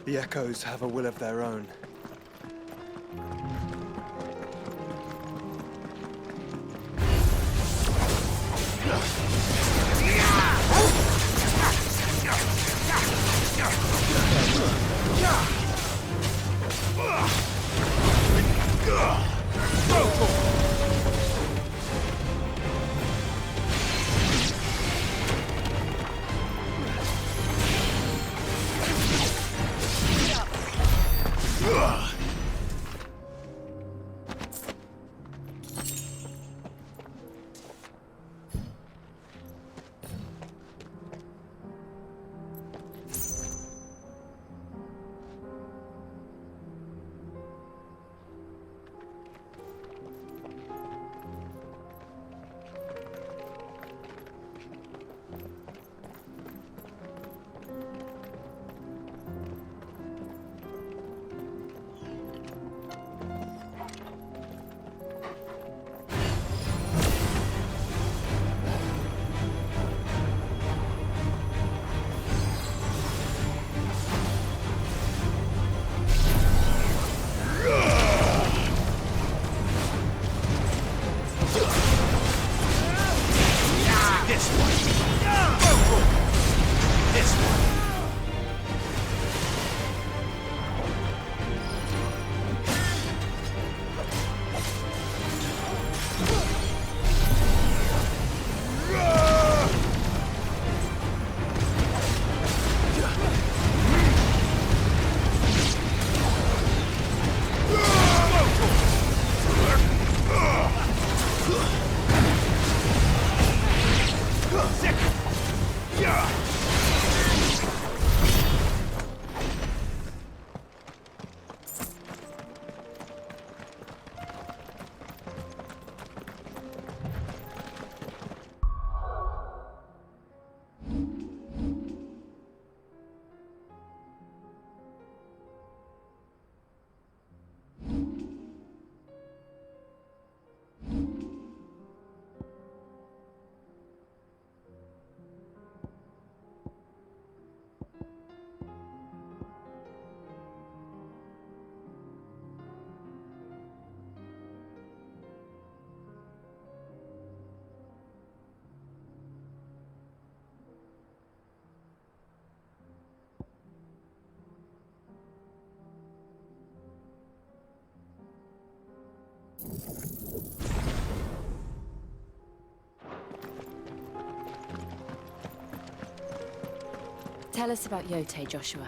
The echoes have a will of their own. Tell us about Yote, Joshua.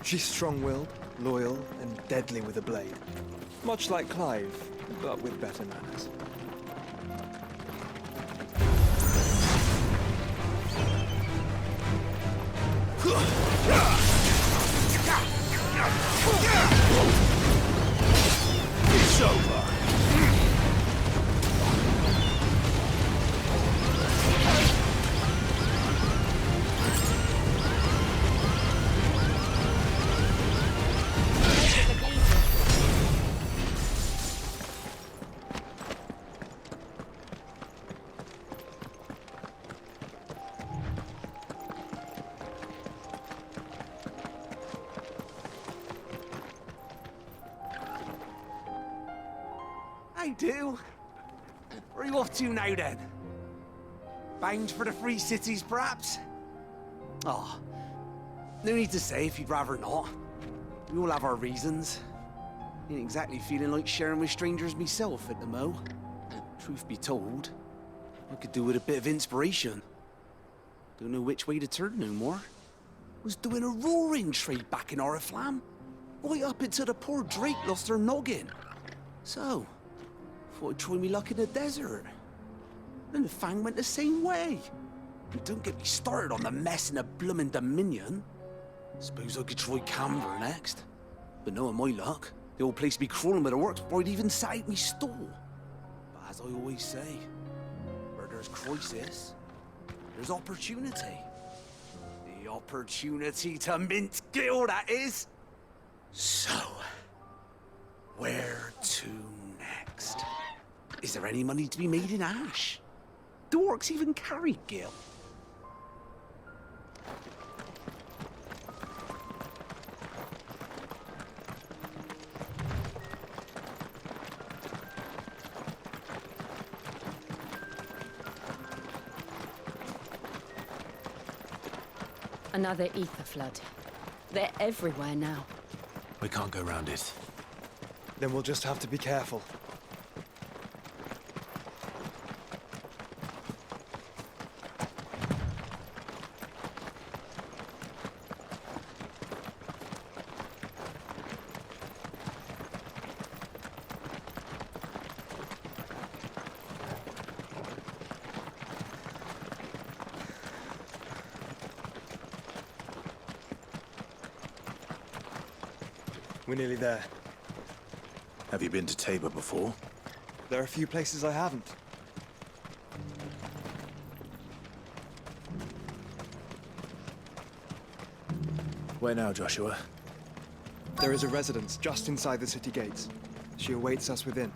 She's strong-willed, loyal, and deadly with a blade. Much like Clive, but with better manners. It's over. I do. Where are you off to now, then? Bound for the Free Cities, perhaps? Oh, no need to say if you'd rather not. We all have our reasons. Ain't exactly feeling like sharing with strangers myself at the mo. Truth be told, I could do with a bit of inspiration. Don't know which way to turn no more. Was doing a roaring trade back in Oriflamme. Right up until the poor Drake lost her noggin. So, thought I'd try me luck in the desert. And the Fang went the same way. And don't get me started on the mess in the bloomin' Dominion. Suppose I could try Canberra next. But knowing my luck, the old place be crawling with the works before I'd even sat out me stall. But as I always say, where there's crisis, there's opportunity. The opportunity to mint Gil, that is. So, where to next? Is there any money to be made in Ash? Do orcs even carry Gil? Another aether flood. They're everywhere now. We can't go round it. Then we'll just have to be careful. We're nearly there. Have you been to Tabor before? There are a few places I haven't. Where now, Joshua? There is a residence just inside the city gates. She awaits us within.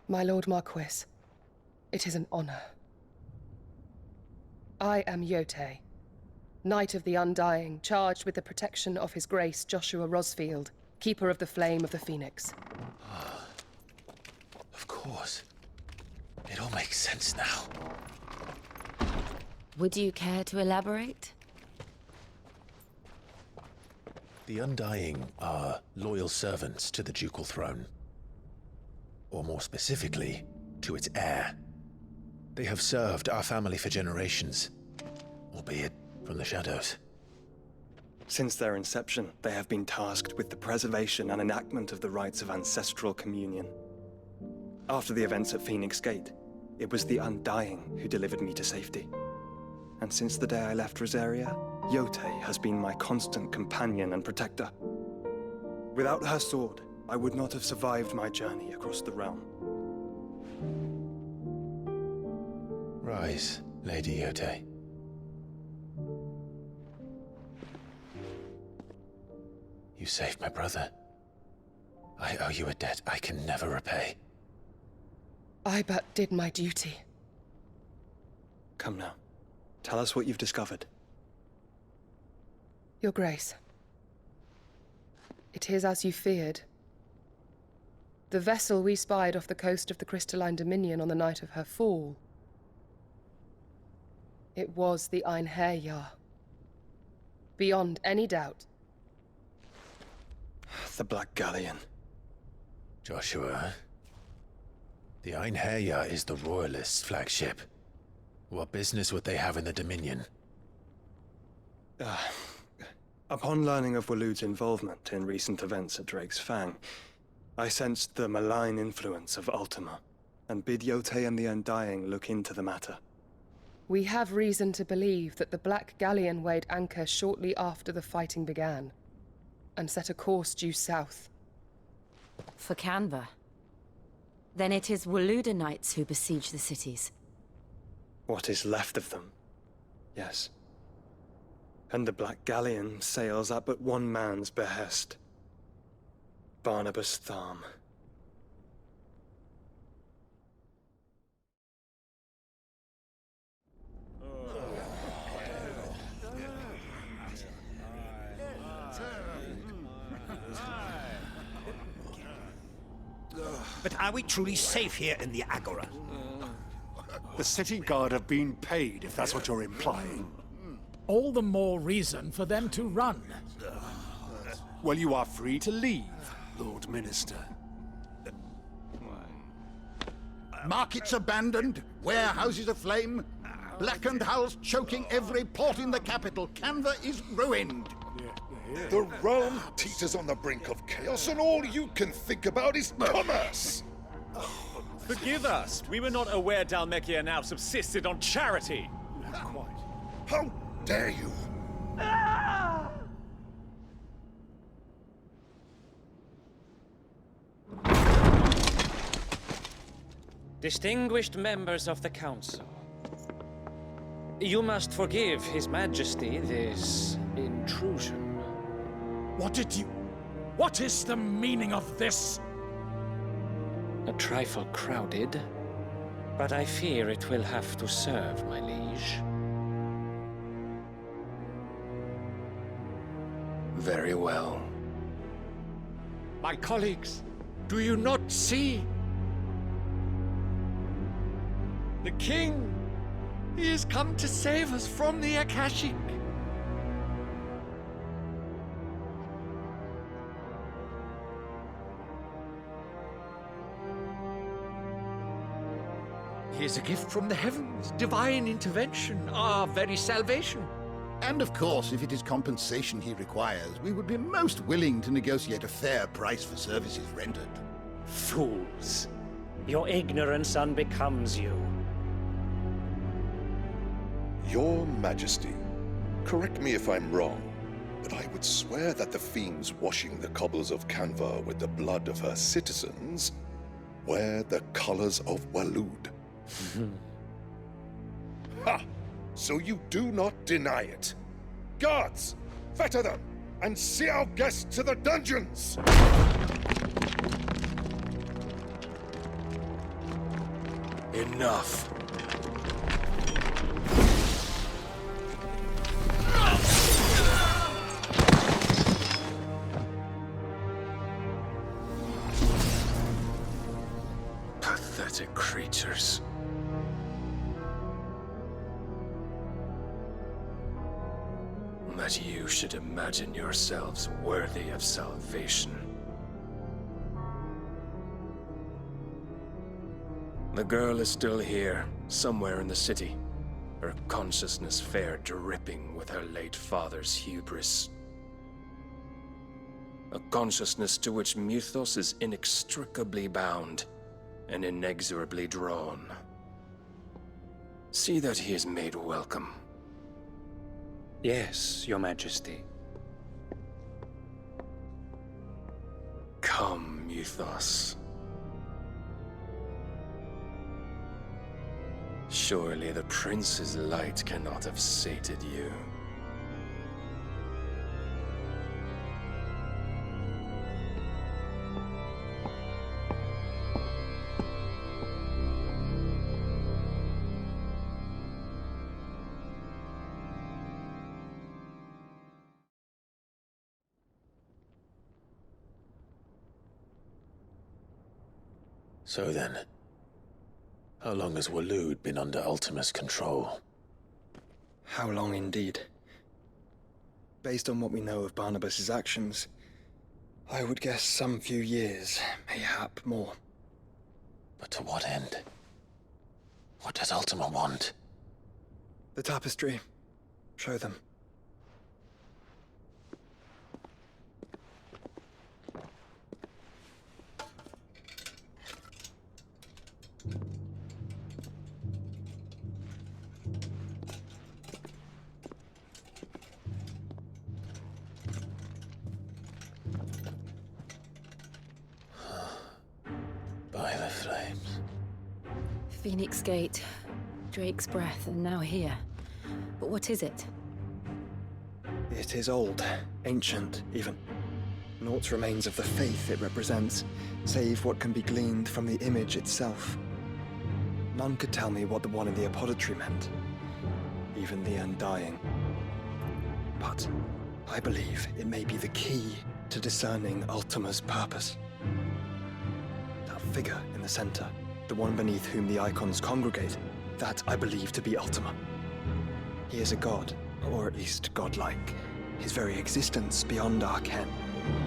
My Lord Marquis, it is an honor. I am Yote, Knight of the Undying, charged with the protection of His Grace Joshua Rosfield, Keeper of the Flame of the Phoenix. Of course. It all makes sense now. Would you care to elaborate? The Undying are loyal servants to the ducal throne. Or more specifically, to its heir. They have served our family for generations, albeit from the shadows. Since their inception, they have been tasked with the preservation and enactment of the rites of ancestral communion. After the events at Phoenix Gate, it was the Undying who delivered me to safety. And since the day I left Rosaria, Yote has been my constant companion and protector. Without her sword, I would not have survived my journey across the realm. Rise, Lady Yote. You saved my brother. I owe you a debt I can never repay. I but did my duty. Come now. Tell us what you've discovered. Your Grace. It is as you feared. The vessel we spied off the coast of the Crystalline Dominion on the night of her fall. It was the Einherjar. Beyond any doubt. The Black Galleon. Joshua, the Einherjar is the Royalists' flagship. What business would they have in the Dominion? Upon learning of Waloed's involvement in recent events at Drake's Fang, I sensed the malign influence of Ultima, and bid Yote and the Undying look into the matter. We have reason to believe that the Black Galleon weighed anchor shortly after the fighting began, and set a course due south. For Canva. Then it is Waloed knights who besiege the cities. What is left of them, yes. And the Black Galleon sails at but one man's behest. Barnabas Tharm. But are we truly safe here in the Agora? The city guard have been paid, if that's what you're implying. All the more reason for them to run. Well, you are free to leave, Lord Minister. Markets abandoned, warehouses aflame, blackened hulls choking every port in the capital. Canva is ruined. The realm teeters on the brink of chaos, and all you can think about is commerce! Forgive us! We were not aware Dhalmekia now subsisted on charity! How dare you! Distinguished members of the Council, you must forgive His Majesty this intrusion. What is the meaning of this? A trifle crowded, but I fear it will have to serve, my liege. Very well. My colleagues, do you not see? The king! He has come to save us from the Akashic! He is a gift from the heavens, divine intervention, our very salvation. And of course, if it is compensation he requires, we would be most willing to negotiate a fair price for services rendered. Fools! Your ignorance unbecomes you. Your Majesty, correct me if I'm wrong, but I would swear that the fiends washing the cobbles of Canva with the blood of her citizens wear the colors of Waloed. Ha! So you do not deny it. Guards, fetter them, and see our guests to the dungeons! Enough. Pathetic creatures. That you should imagine yourselves worthy of salvation. The girl is still here, somewhere in the city, her consciousness fair dripping with her late father's hubris. A consciousness to which Mythos is inextricably bound and inexorably drawn. See that he is made welcome. Yes, Your Majesty. Come, Mythos. Surely the prince's light cannot have sated you. So then, how long has Waloed been under Ultima's control? How long indeed? Based on what we know of Barnabas's actions, I would guess some few years, mayhap more. But to what end? What does Ultima want? The tapestry. Show them. By the flames. Phoenix Gate, Drake's Breath, and now here. But what is it? It is old, ancient, even. Naught remains of the faith it represents, save what can be gleaned from the image itself. None could tell me what the one in the apothecary meant, even the Undying. But I believe it may be the key to discerning Ultima's purpose. That figure in the center, the one beneath whom the icons congregate, that I believe to be Ultima. He is a god, or at least godlike, his very existence beyond our ken.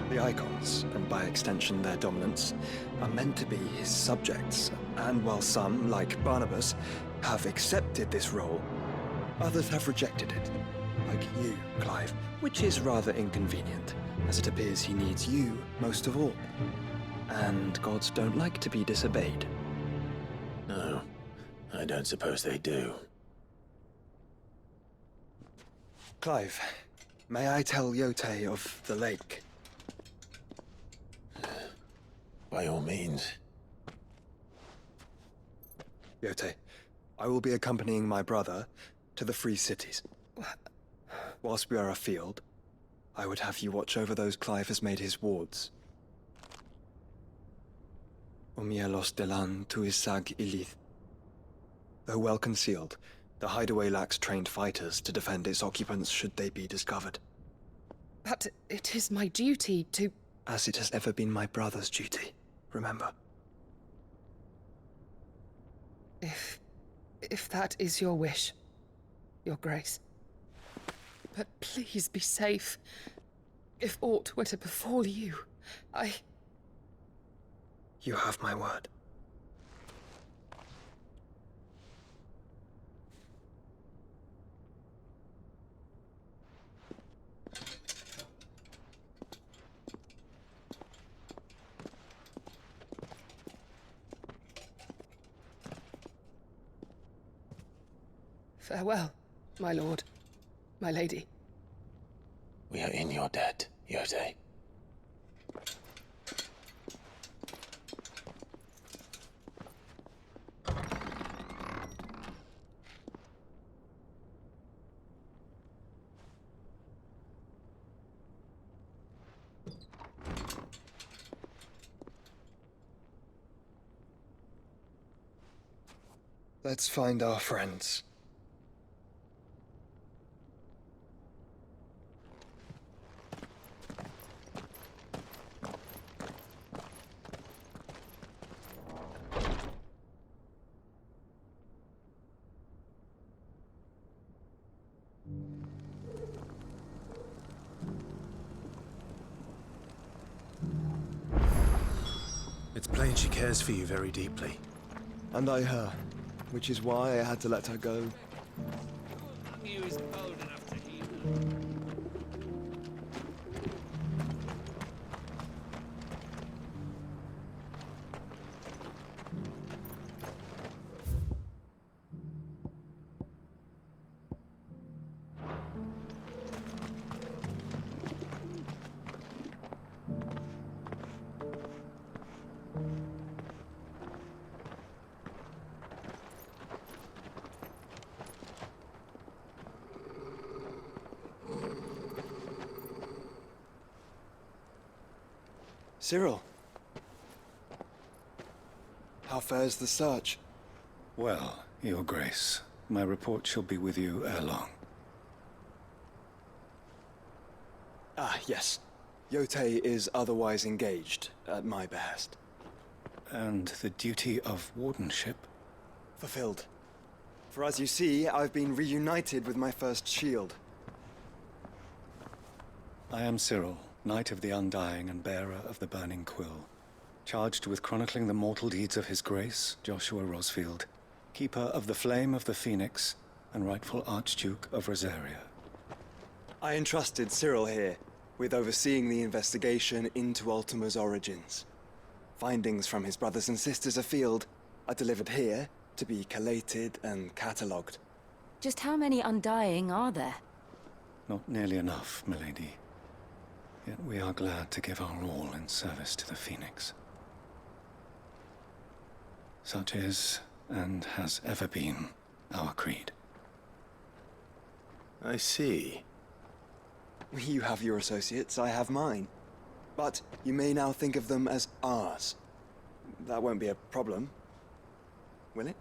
The icons, and by extension their dominants, are meant to be his subjects, and while some, like Barnabas, have accepted this role, others have rejected it, like you, Clive, which is rather inconvenient, as it appears he needs you most of all. And gods don't like to be disobeyed. No, I don't suppose they do. Clive, May I tell Yote of the lake? By all means. Yote, I will be accompanying my brother to the Free Cities. Whilst we are afield, I would have you watch over those Clive has made his wards. Umielos delan tuisag ilith. Though well concealed, the hideaway lacks trained fighters to defend its occupants should they be discovered. But it is my duty to... As it has ever been my brother's duty, remember. If that is your wish, Your Grace. But please be safe. If aught were to befall you, You have my word. Farewell, my lord, my lady. We are in your debt, Yote. Let's find our friends. It's plain she cares for you very deeply. And I her, which is why I had to let her go. Cyril. How fares the search? Well, Your Grace, my report shall be with you ere long. Ah, yes. Yote is otherwise engaged, at my behest. And the duty of wardenship? Fulfilled. For as you see, I've been reunited with my first shield. I am Cyril, Knight of the Undying and bearer of the Burning Quill, charged with chronicling the mortal deeds of His Grace, Joshua Rosfield, keeper of the Flame of the Phoenix and rightful Archduke of Rosaria. I entrusted Cyril here with overseeing the investigation into Ultima's origins. Findings from his brothers and sisters afield are delivered here to be collated and catalogued. Just how many Undying are there? Not nearly enough, milady. Yet we are glad to give our all in service to the Phoenix. Such is, and has ever been, our creed. I see. You have your associates, I have mine. But you may now think of them as ours. That won't be a problem, will it?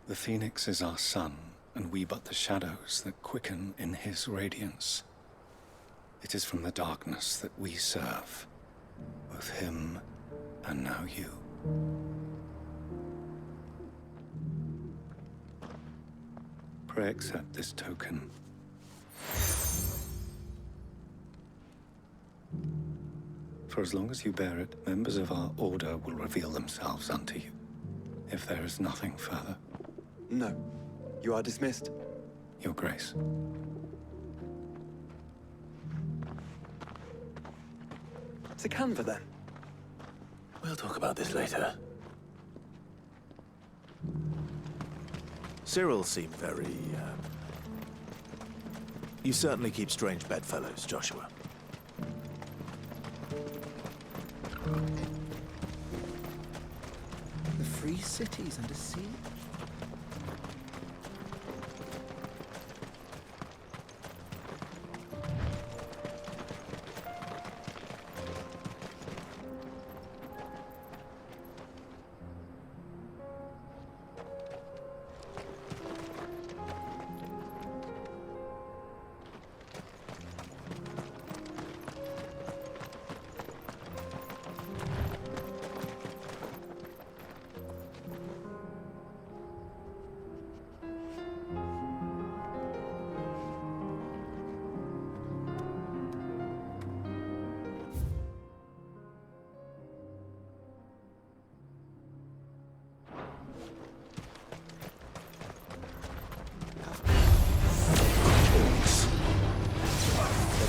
The Phoenix is our sun, and we but the shadows that quicken in his radiance. It is from the darkness that we serve, both him and now you. Pray accept this token. For as long as you bear it, members of our order will reveal themselves unto you, if there is nothing further. No. You are dismissed. Your Grace. To Canva, then. We'll talk about this later. Cyril seemed very, You certainly keep strange bedfellows, Joshua. The free cities under siege?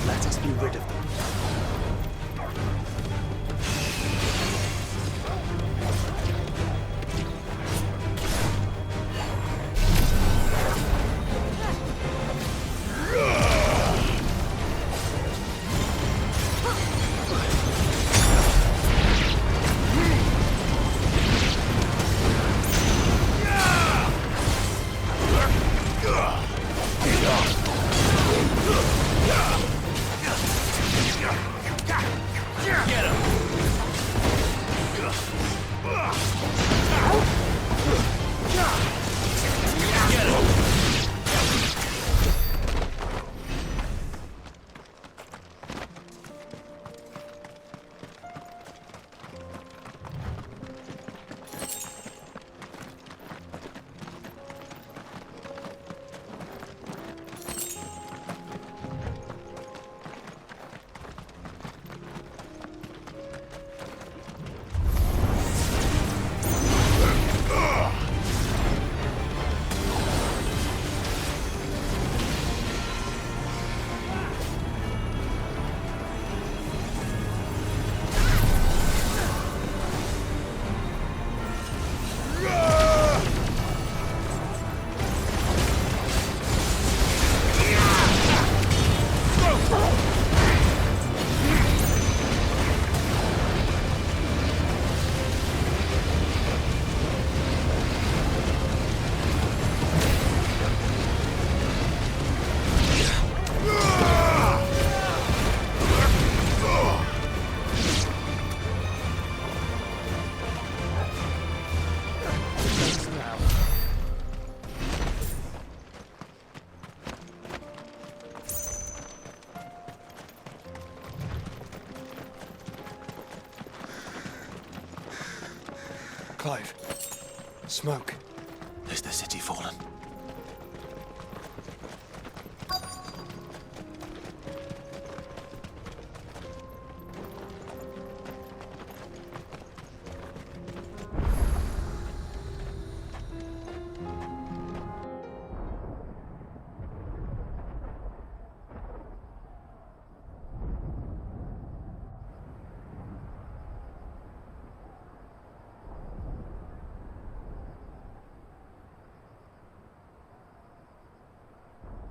Let us be rid of them. Clive. Smoke. Is the city fallen?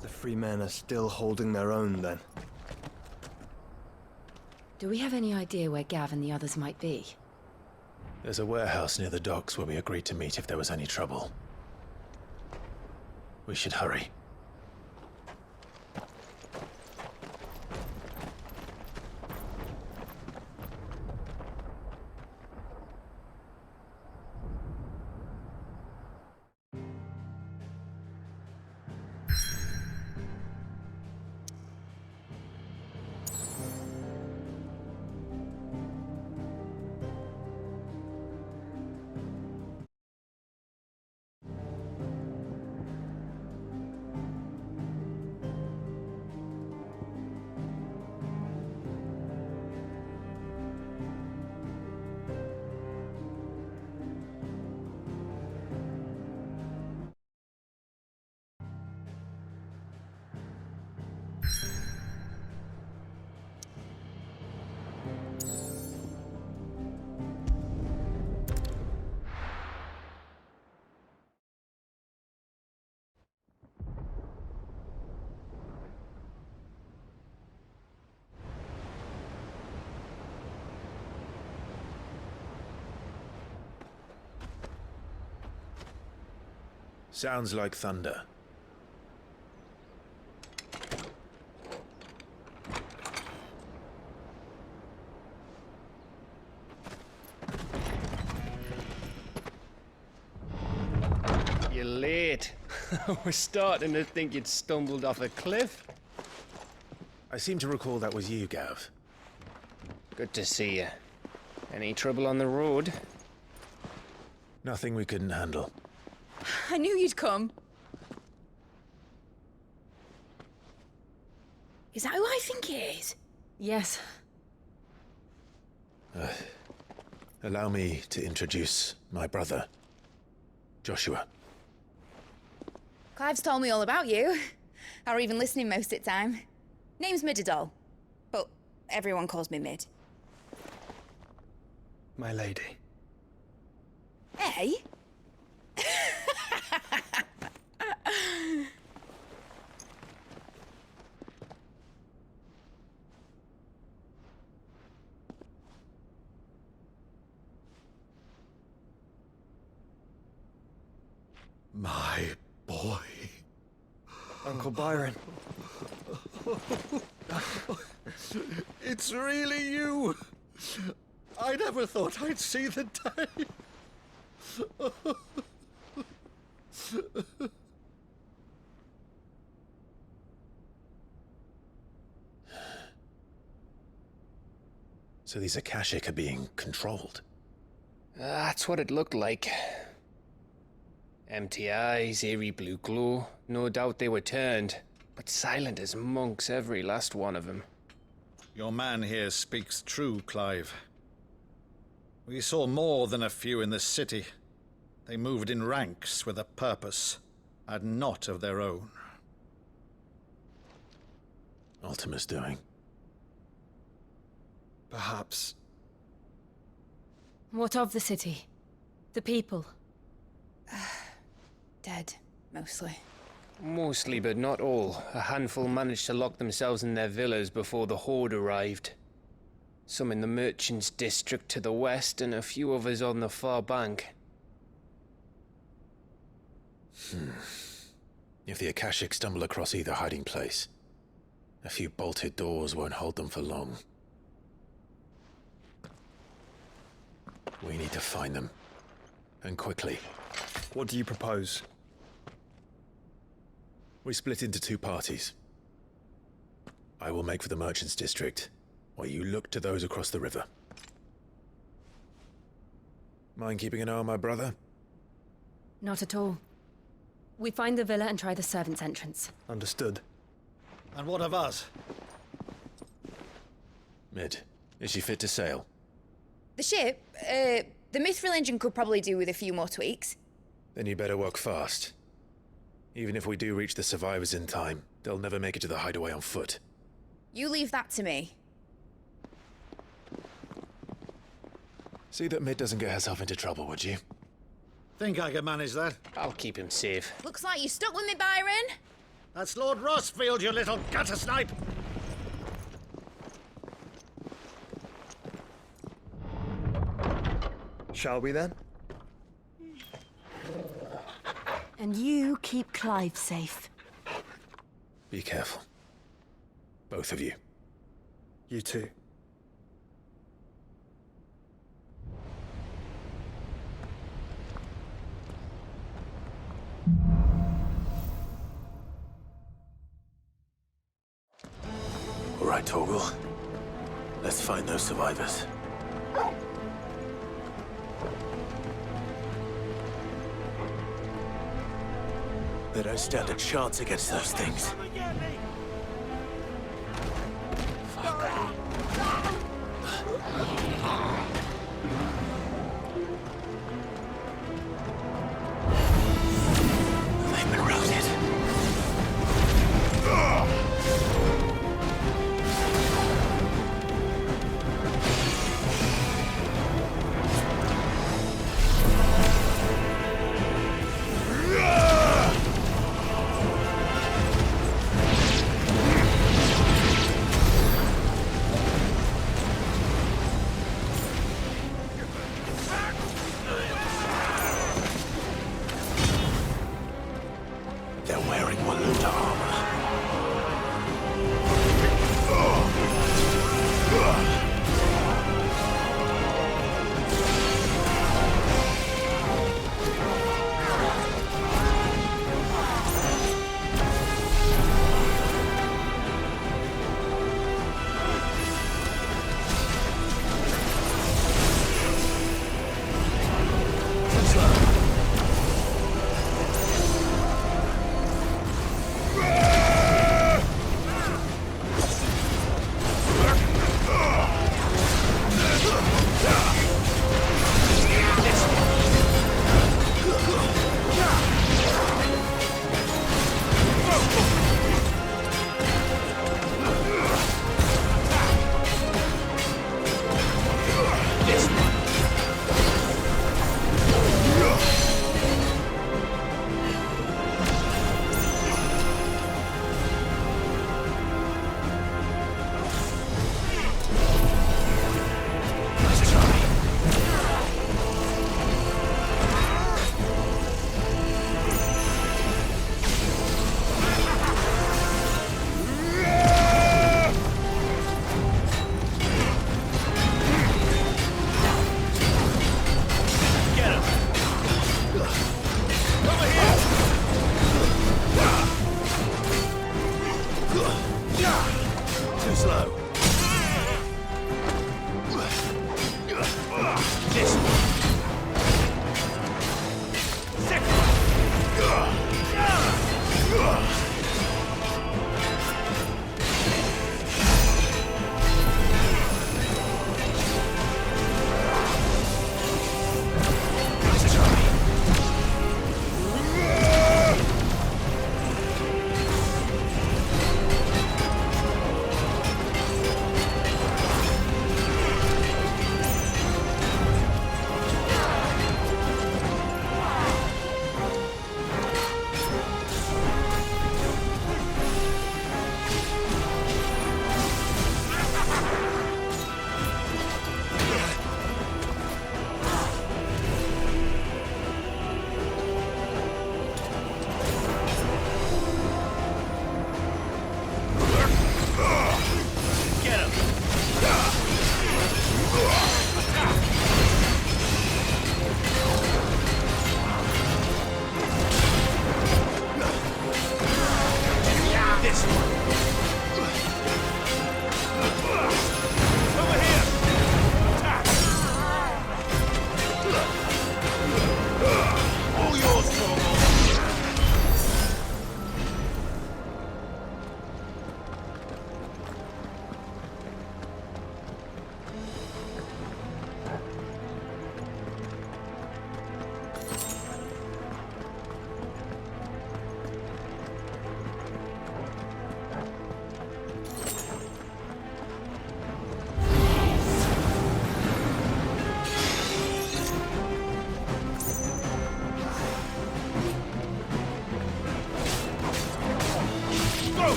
The free men are still holding their own, then. Do we have any idea where Gav and the others might be? There's a warehouse near the docks where we agreed to meet if there was any trouble. We should hurry. Sounds like thunder. You're late. We're starting to think you'd stumbled off a cliff. I seem to recall that was you, Gav. Good to see you. Any trouble on the road? Nothing we couldn't handle. I knew you'd come. Is that who I think it is? Yes. Allow me to introduce my brother, Joshua. Clive's told me all about you. Or even listening most of the time. Name's Midadol, but everyone calls me Mid. My lady. Hey? My boy. Uncle Byron. It's really you. I never thought I'd see the day. So these Akashic are being controlled? That's what it looked like. Empty eyes, eerie blue glow. No doubt they were turned, but silent as monks, every last one of them. Your man here speaks true, Clive. We saw more than a few in the city. They moved in ranks with a purpose, and not of their own. Ultima's doing. Perhaps. What of the city? The people? Dead, mostly. Mostly, but not all. A handful managed to lock themselves in their villas before the Horde arrived. Some in the Merchants' District to the west, and a few others on the far bank. If the Akashic stumble across either hiding place, a few bolted doors won't hold them for long. We need to find them. And quickly. What do you propose? We split into two parties. I will make for the Merchants' District, while you look to those across the river. Mind keeping an eye on my brother? Not at all. We find the villa and try the servants' entrance. Understood. And what of us? Mid, is she fit to sail? The ship, the Mithril engine could probably do with a few more tweaks. Then you better work fast. Even if we do reach the survivors in time, they'll never make it to the hideaway on foot. You leave that to me. See that Mid doesn't get herself into trouble, would you? Think I can manage that? I'll keep him safe. Looks like you stuck with me, Byron. That's Lord Rossfield, you little gutter snipe! Shall we then? And you keep Clive safe. Be careful. Both of you. You too. All right, Torgal. Let's find those survivors. They don't stand a chance against those things. They've been routed.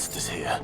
monsters here.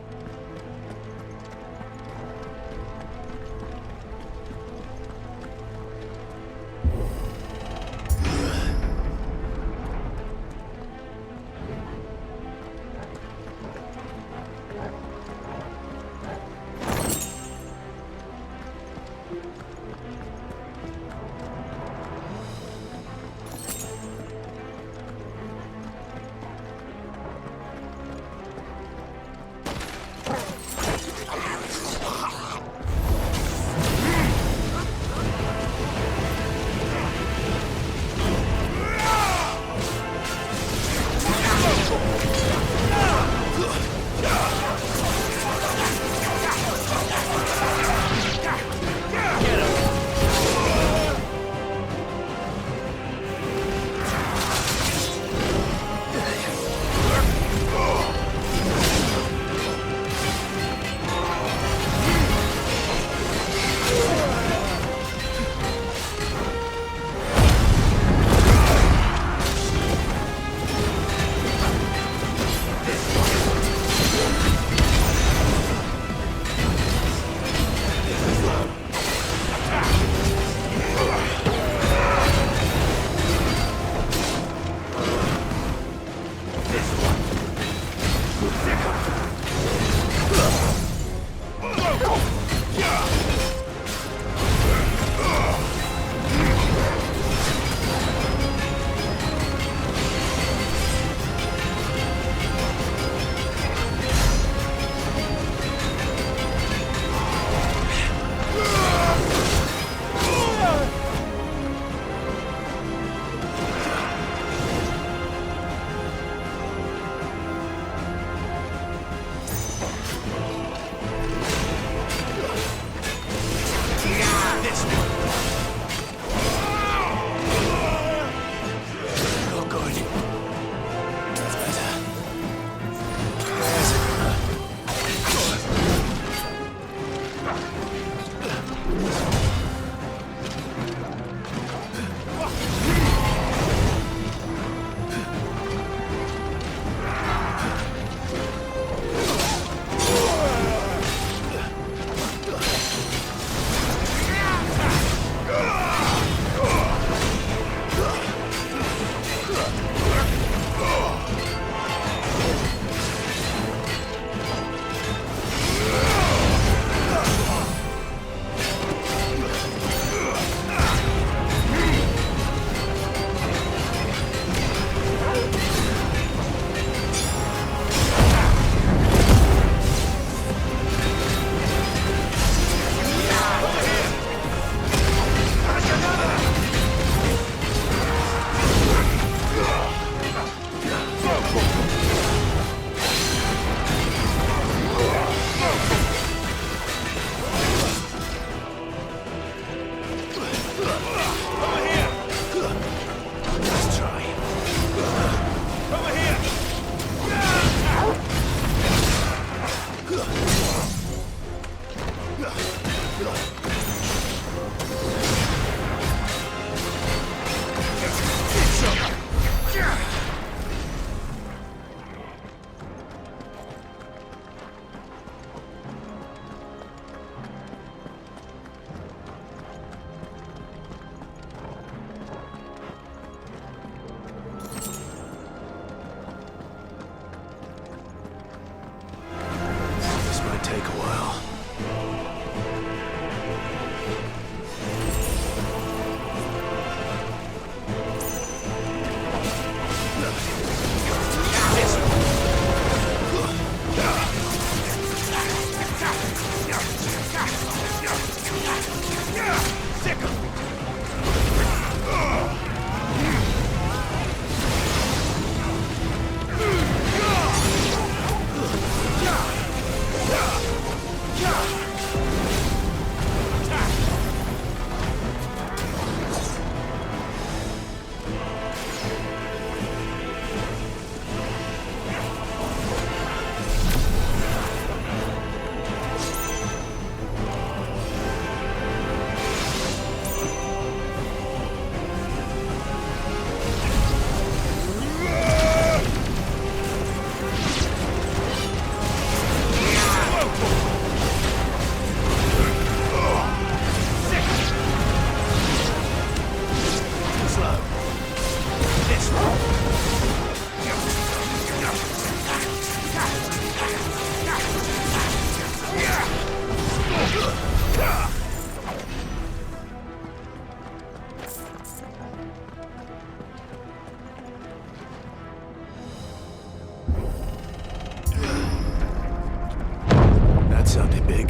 That sounded big.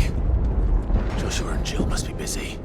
Joshua and Jill must be busy.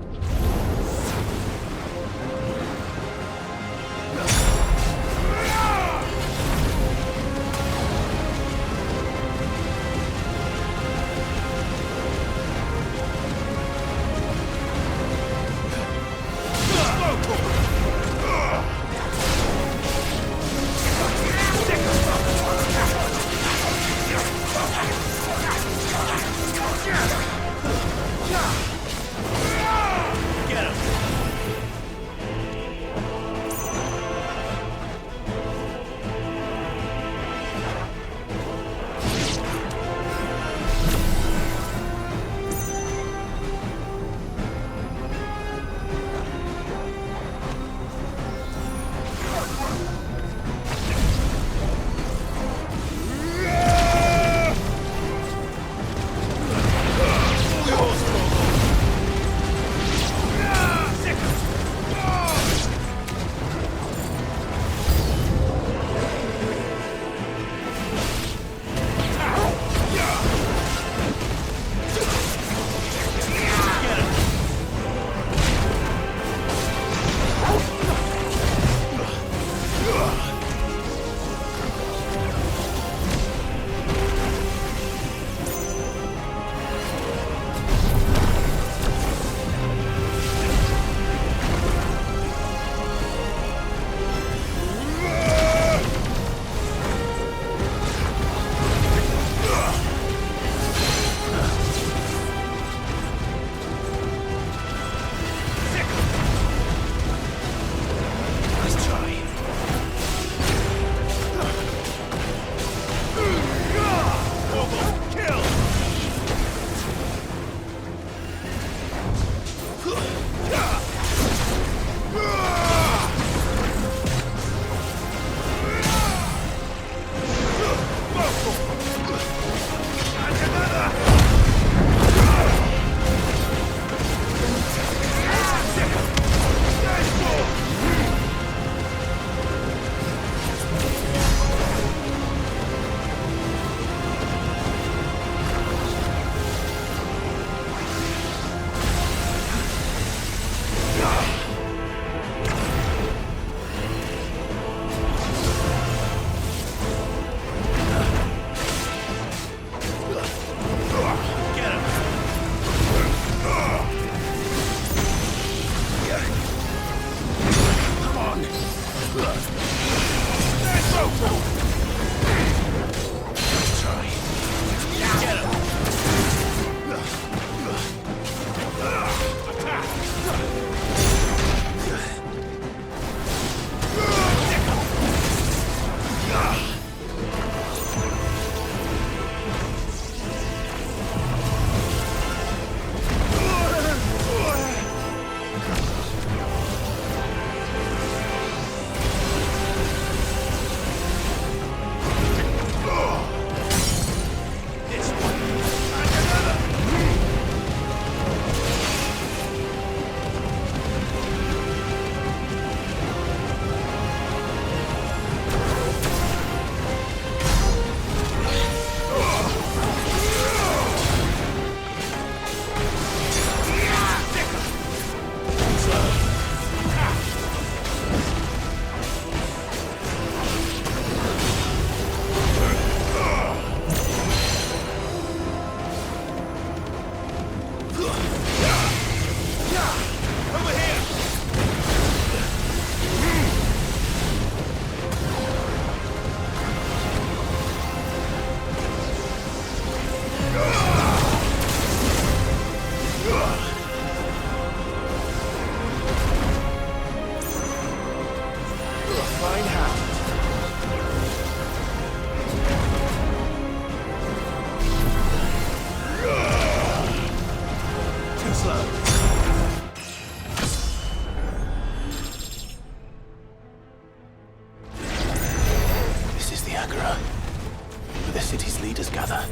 city's leaders gather,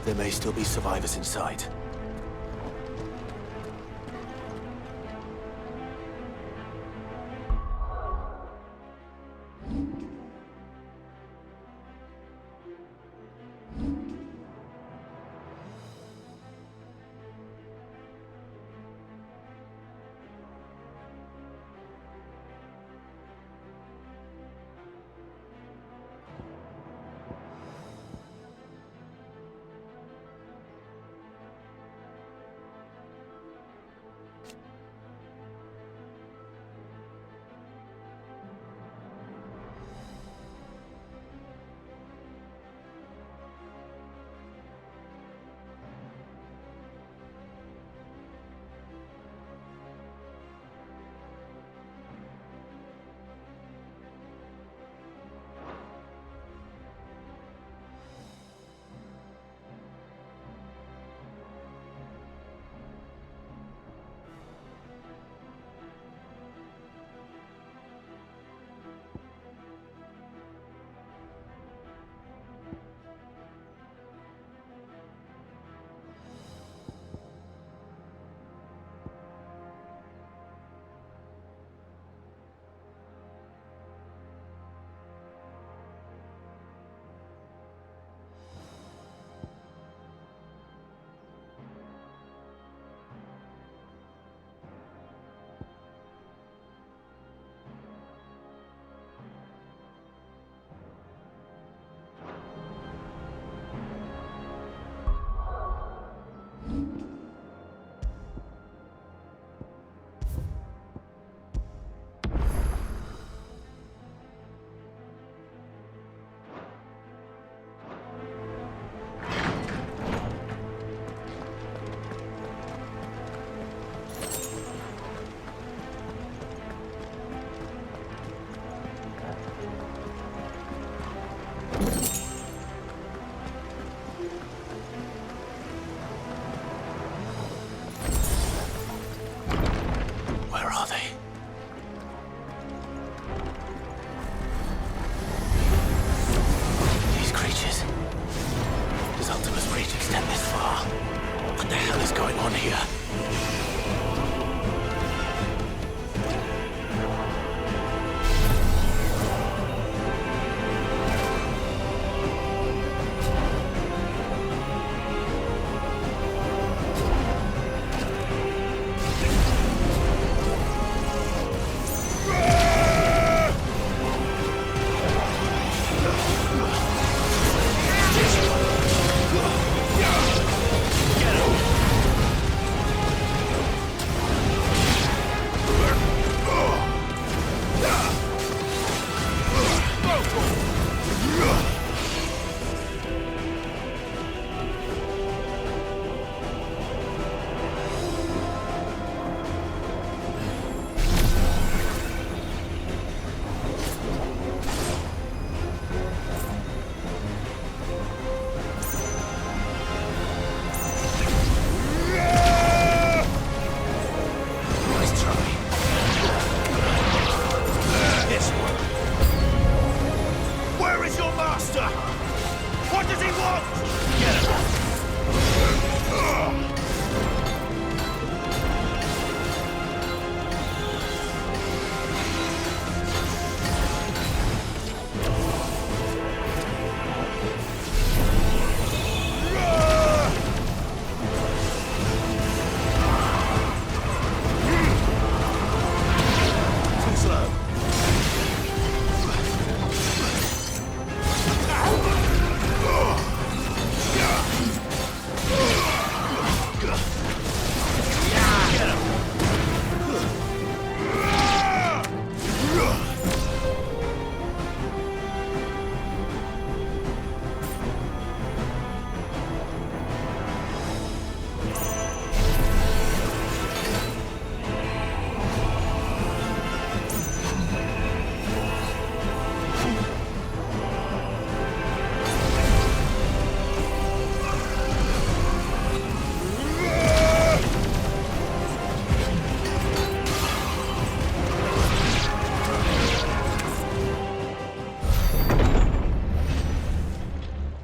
there may still be survivors inside.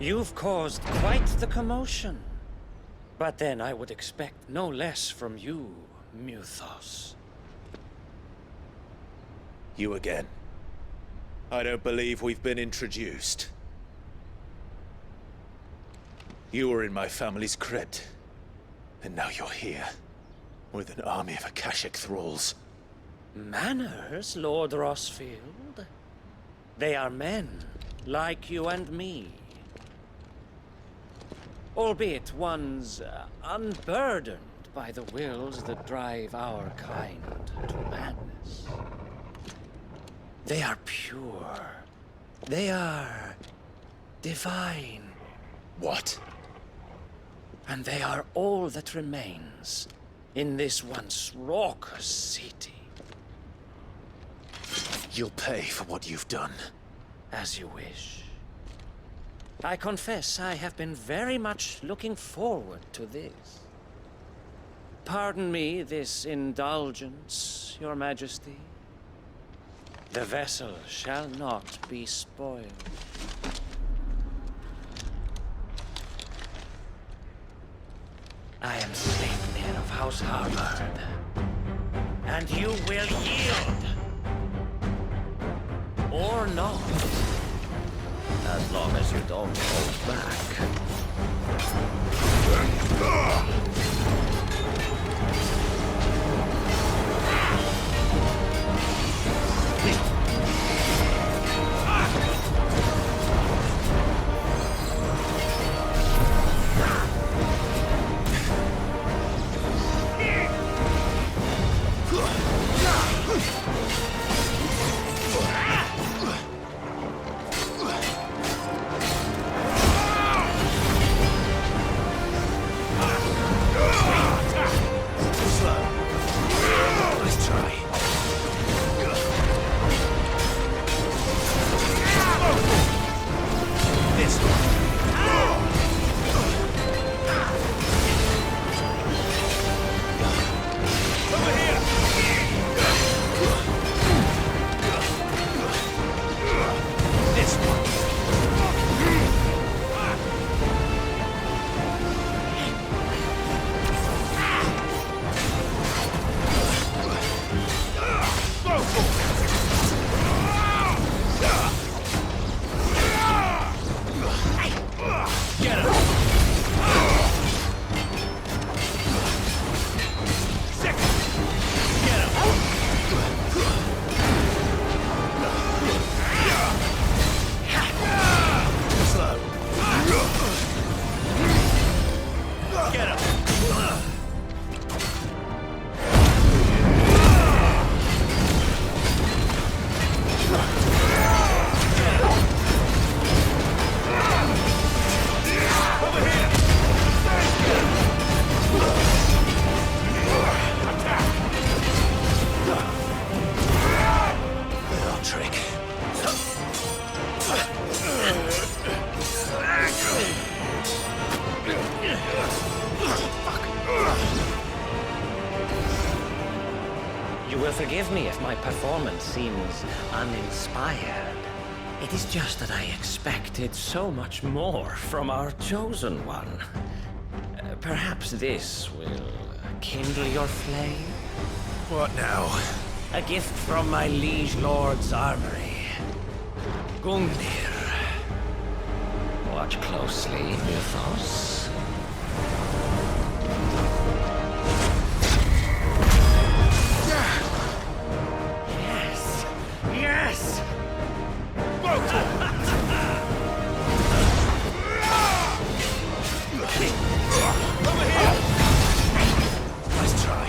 You've caused quite the commotion. But then I would expect no less from you, Muthos. You again. I don't believe we've been introduced. You were in my family's crypt, and now you're here, with an army of Akashic thralls. Manners, Lord Rosfield? They are men, like you and me. Albeit ones unburdened by the wills that drive our kind to madness. They are pure. They are divine. What? And they are all that remains in this once raucous city. You'll pay for what you've done. As you wish. I confess I have been very much looking forward to this. Pardon me this indulgence, Your Majesty. The vessel shall not be spoiled. I am Sleipnir of House Harvard, and you will yield. Or not. As long as you don't hold back. Forgive me if my performance seems uninspired. It is just that I expected so much more from our chosen one. Perhaps this will kindle your flame? What now? A gift from my liege lord's armory. Gungnir. Watch closely, Mythos. Yes! Over here! Let's try.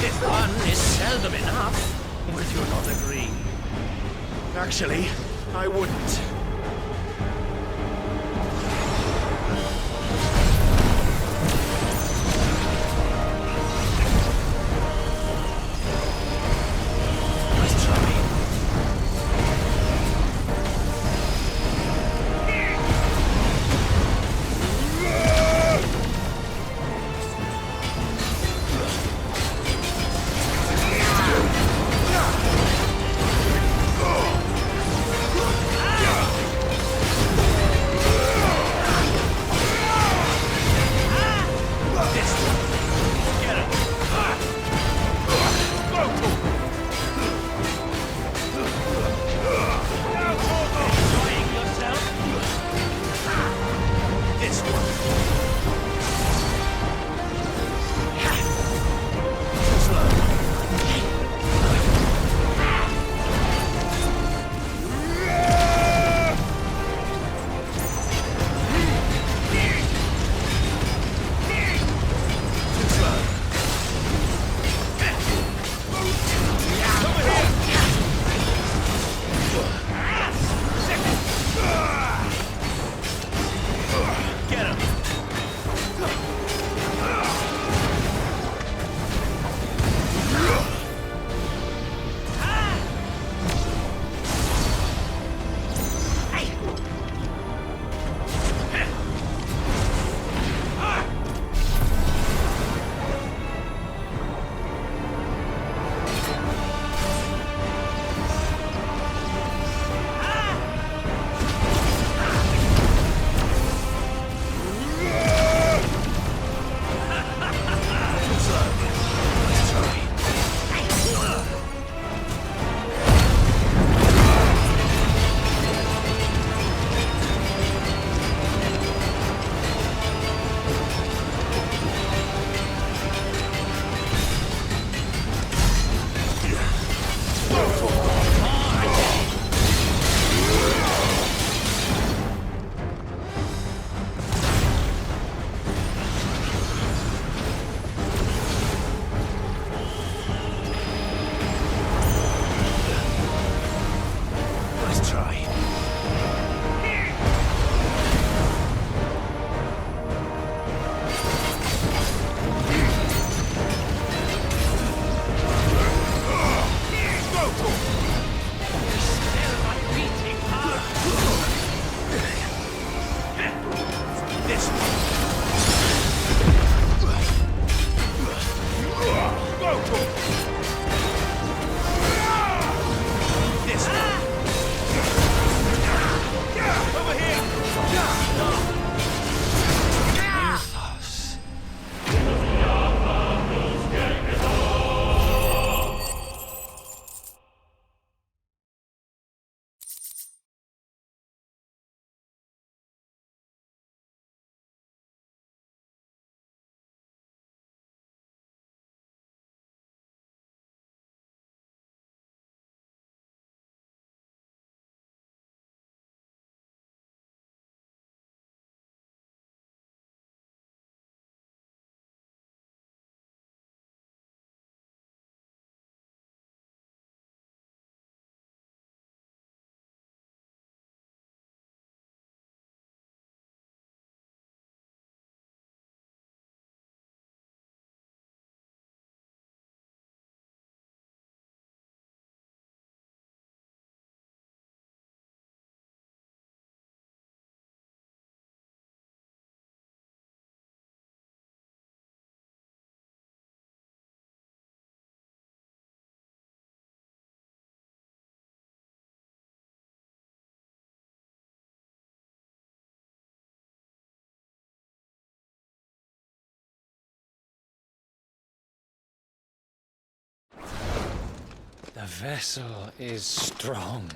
This one is seldom enough. Would you not agree? Actually, I wouldn't. The vessel is strong.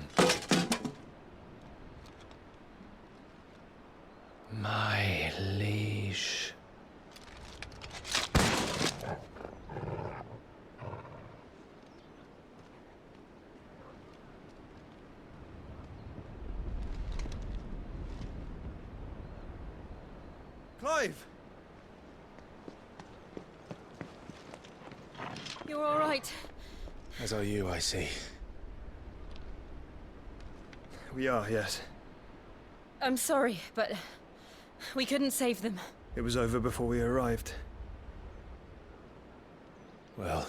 My liege. Clive! You're You're all right. As are you, I see. We are, yes. I'm sorry, but we couldn't save them. It was over before we arrived. Well,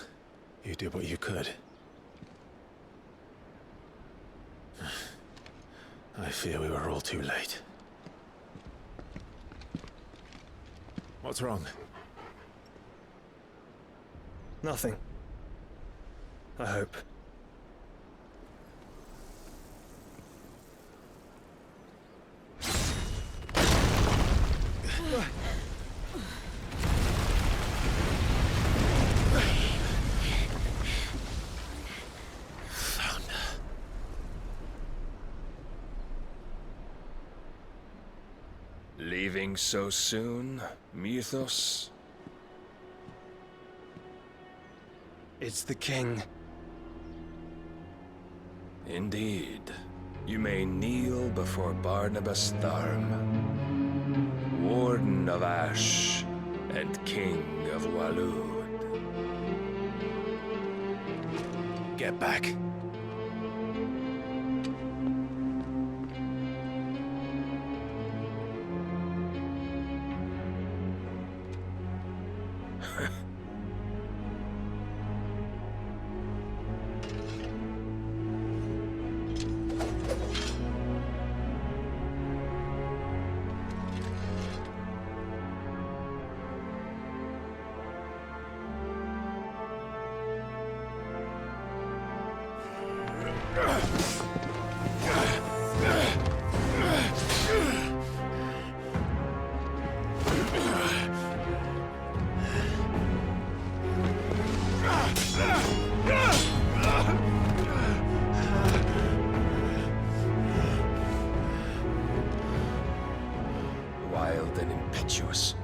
you did what you could. I fear we were all too late. What's wrong? Nothing. I hope. Leaving so soon, Mythos? It's the king. Indeed. You may kneel before Barnabas Tharm, Warden of Ash and King of Waloed. Get back. Wild and impetuous.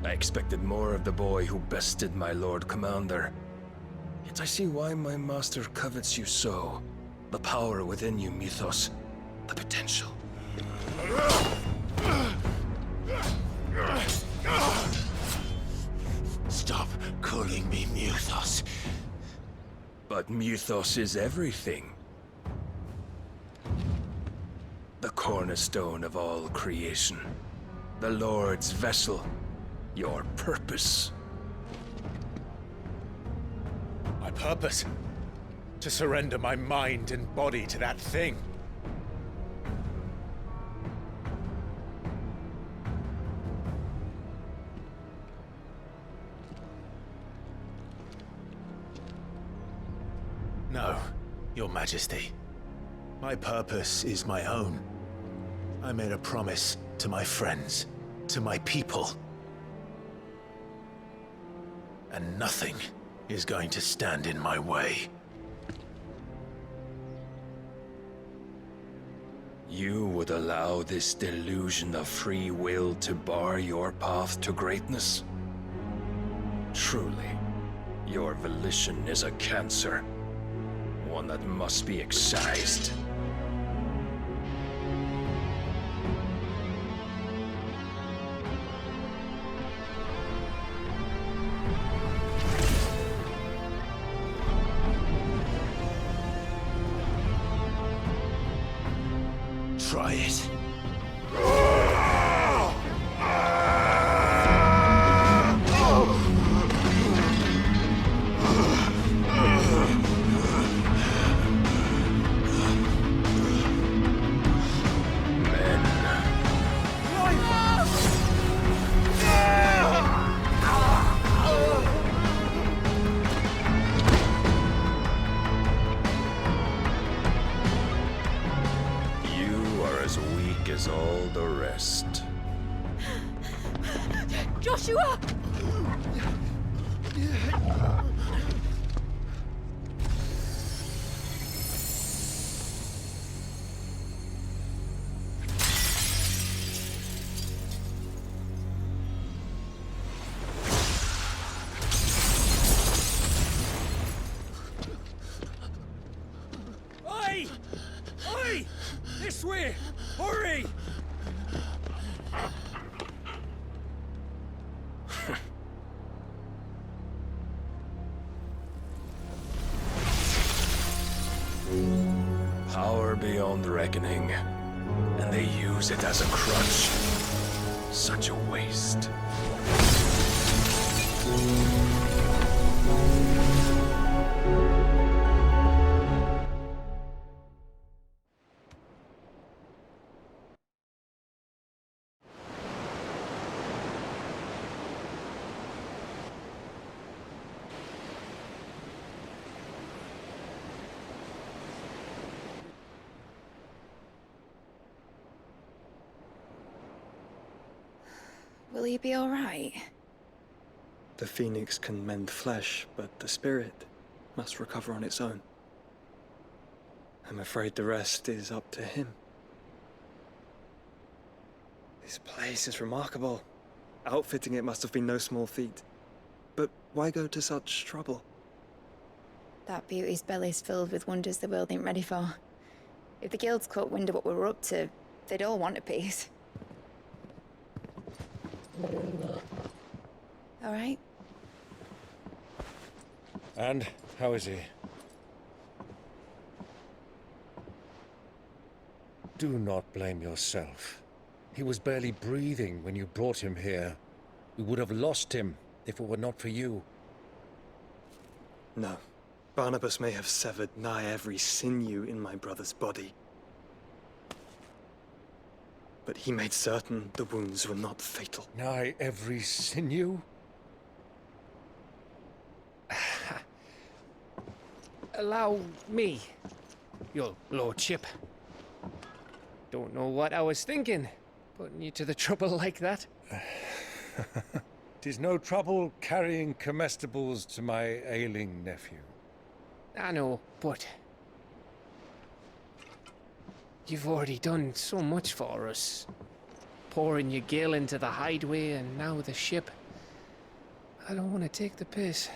I expected more of the boy who bested my Lord Commander. Yet I see why my master covets you so. The power within you, Mythos. The potential. Stop calling me Mythos. But Mythos is everything. The cornerstone of all creation. The Lord's vessel. Your purpose. My purpose? To surrender my mind and body to that thing. No, Your Majesty. My purpose is my own. I made a promise to my friends, to my people. And nothing is going to stand in my way. You would allow this delusion of free will to bar your path to greatness? Truly, your volition is a cancer. One that must be excised. Try it. As all the rest. Joshua! Oi! Oi! This way! Hurry! Power beyond reckoning. And they use it as a crutch. Such a waste. Will he be all right? The phoenix can mend flesh, but the spirit must recover on its own. I'm afraid the rest is up to him. This place is remarkable. Outfitting it must have been no small feat. But why go to such trouble? That beauty's belly's filled with wonders the world ain't ready for. If the guilds caught wind of what we were up to, they'd all want a piece. All right? And how is he? Do not blame yourself. He was barely breathing when you brought him here. We would have lost him if it were not for you. No. Barnabas may have severed nigh every sinew in my brother's body. But he made certain the wounds were not fatal. Nigh every sinew? Allow me, your lordship. Don't know what I was thinking, putting you to the trouble like that. 'Tis no trouble carrying comestibles to my ailing nephew. I know, but you've already done so much for us. Pouring your gale into the hideaway and now the ship. I don't want to take the piss.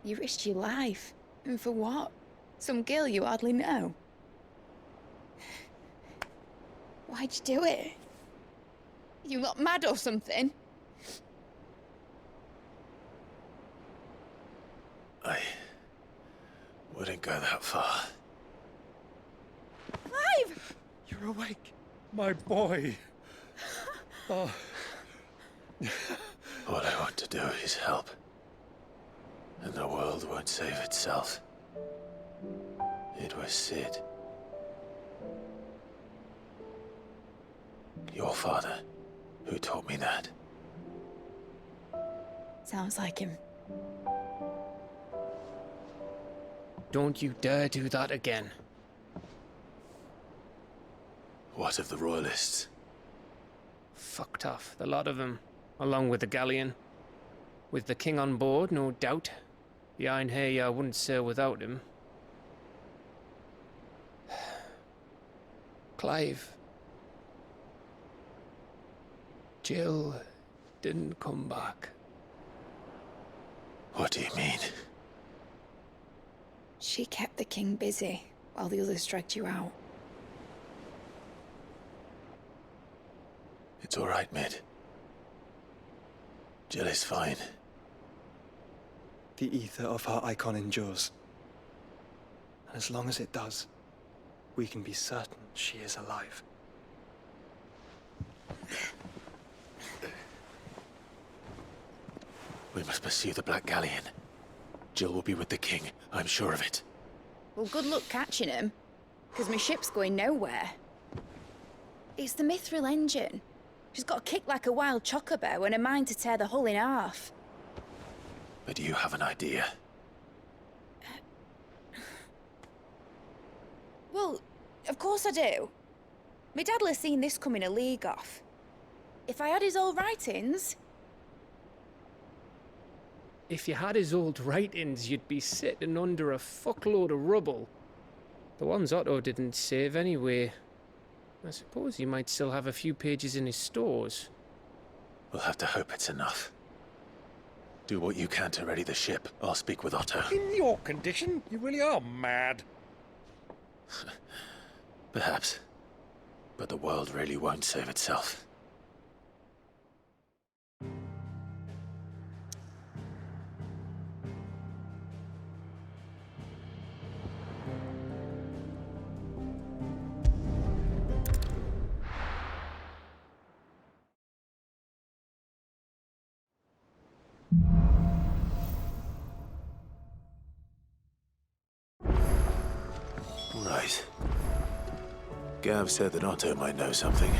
You risked your life. And for what? Some girl you hardly know. Why'd you do it? You not mad or something? I wouldn't go that far. Clive! You're awake, my boy. Oh. All I want to do is help. And the world won't save itself. It was Sid. Your father, who taught me that. Sounds like him. Don't you dare do that again. What of the Royalists? Fucked off, the lot of them, along with the galleon. With the king on board, no doubt. The Iron Hair wouldn't sail without him. Clive. Jill didn't come back. What do you mean? She kept the king busy while the others dragged you out. It's all right, Mid. Jill is fine. The ether of her icon endures. And as long as it does, we can be certain she is alive. We must pursue the Black Galleon. Jill will be with the king, I'm sure of it. Well, good luck catching him, because my ship's going nowhere. It's the Mithril engine. She's got a kick like a wild chocobo and a mind to tear the hull in half. But do you have an idea? Well, of course I do. My dad'll have seen this coming a league off. If I had his old writings... If you had his old writings, you'd be sitting under a fuckload of rubble. The ones Otto didn't save anyway. I suppose he might still have a few pages in his stores. We'll have to hope it's enough. Do what you can to ready the ship. I'll speak with Otto. In your condition, you really are mad. Perhaps. But the world really won't save itself. Gav said that Otto might know something.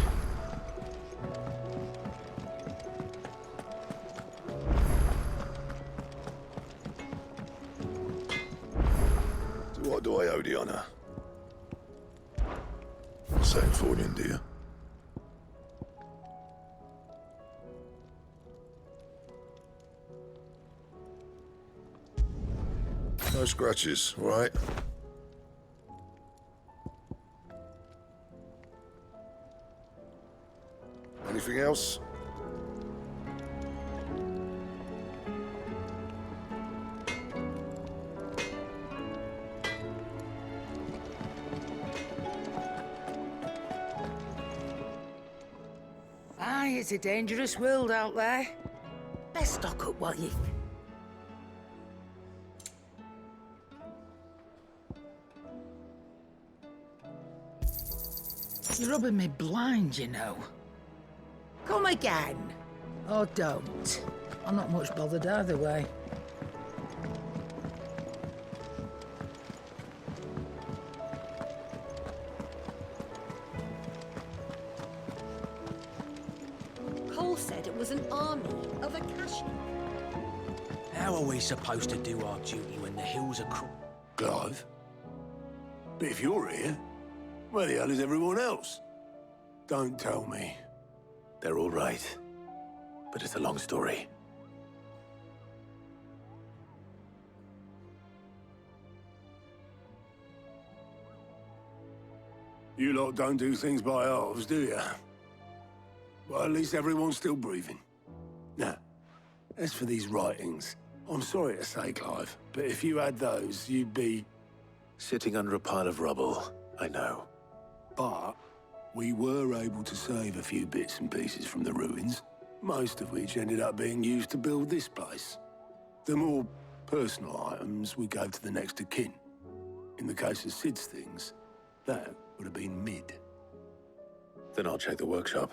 So what do I owe the honor? Same fortune, do you? No scratches, all right? Anything else? Aye, it's a dangerous world out there. Let's stock up while you... You're rubbing me blind, you know. Come again. Or don't. I'm not much bothered either way. Cole said it was an army of Akashi. How are we supposed to do our duty when the hills are Clive? But if you're here, where the hell is everyone else? Don't tell me. They're all right. But it's a long story. You lot don't do things by halves, do you? Well, at least everyone's still breathing. Now, as for these writings, I'm sorry to say, Clive, but if you had those, you'd be... Sitting under a pile of rubble, I know. But we were able to save a few bits and pieces from the ruins, most of which ended up being used to build this place. The more personal items we gave to the next of kin. In the case of Sid's things, that would have been mid. Then I'll check the workshop.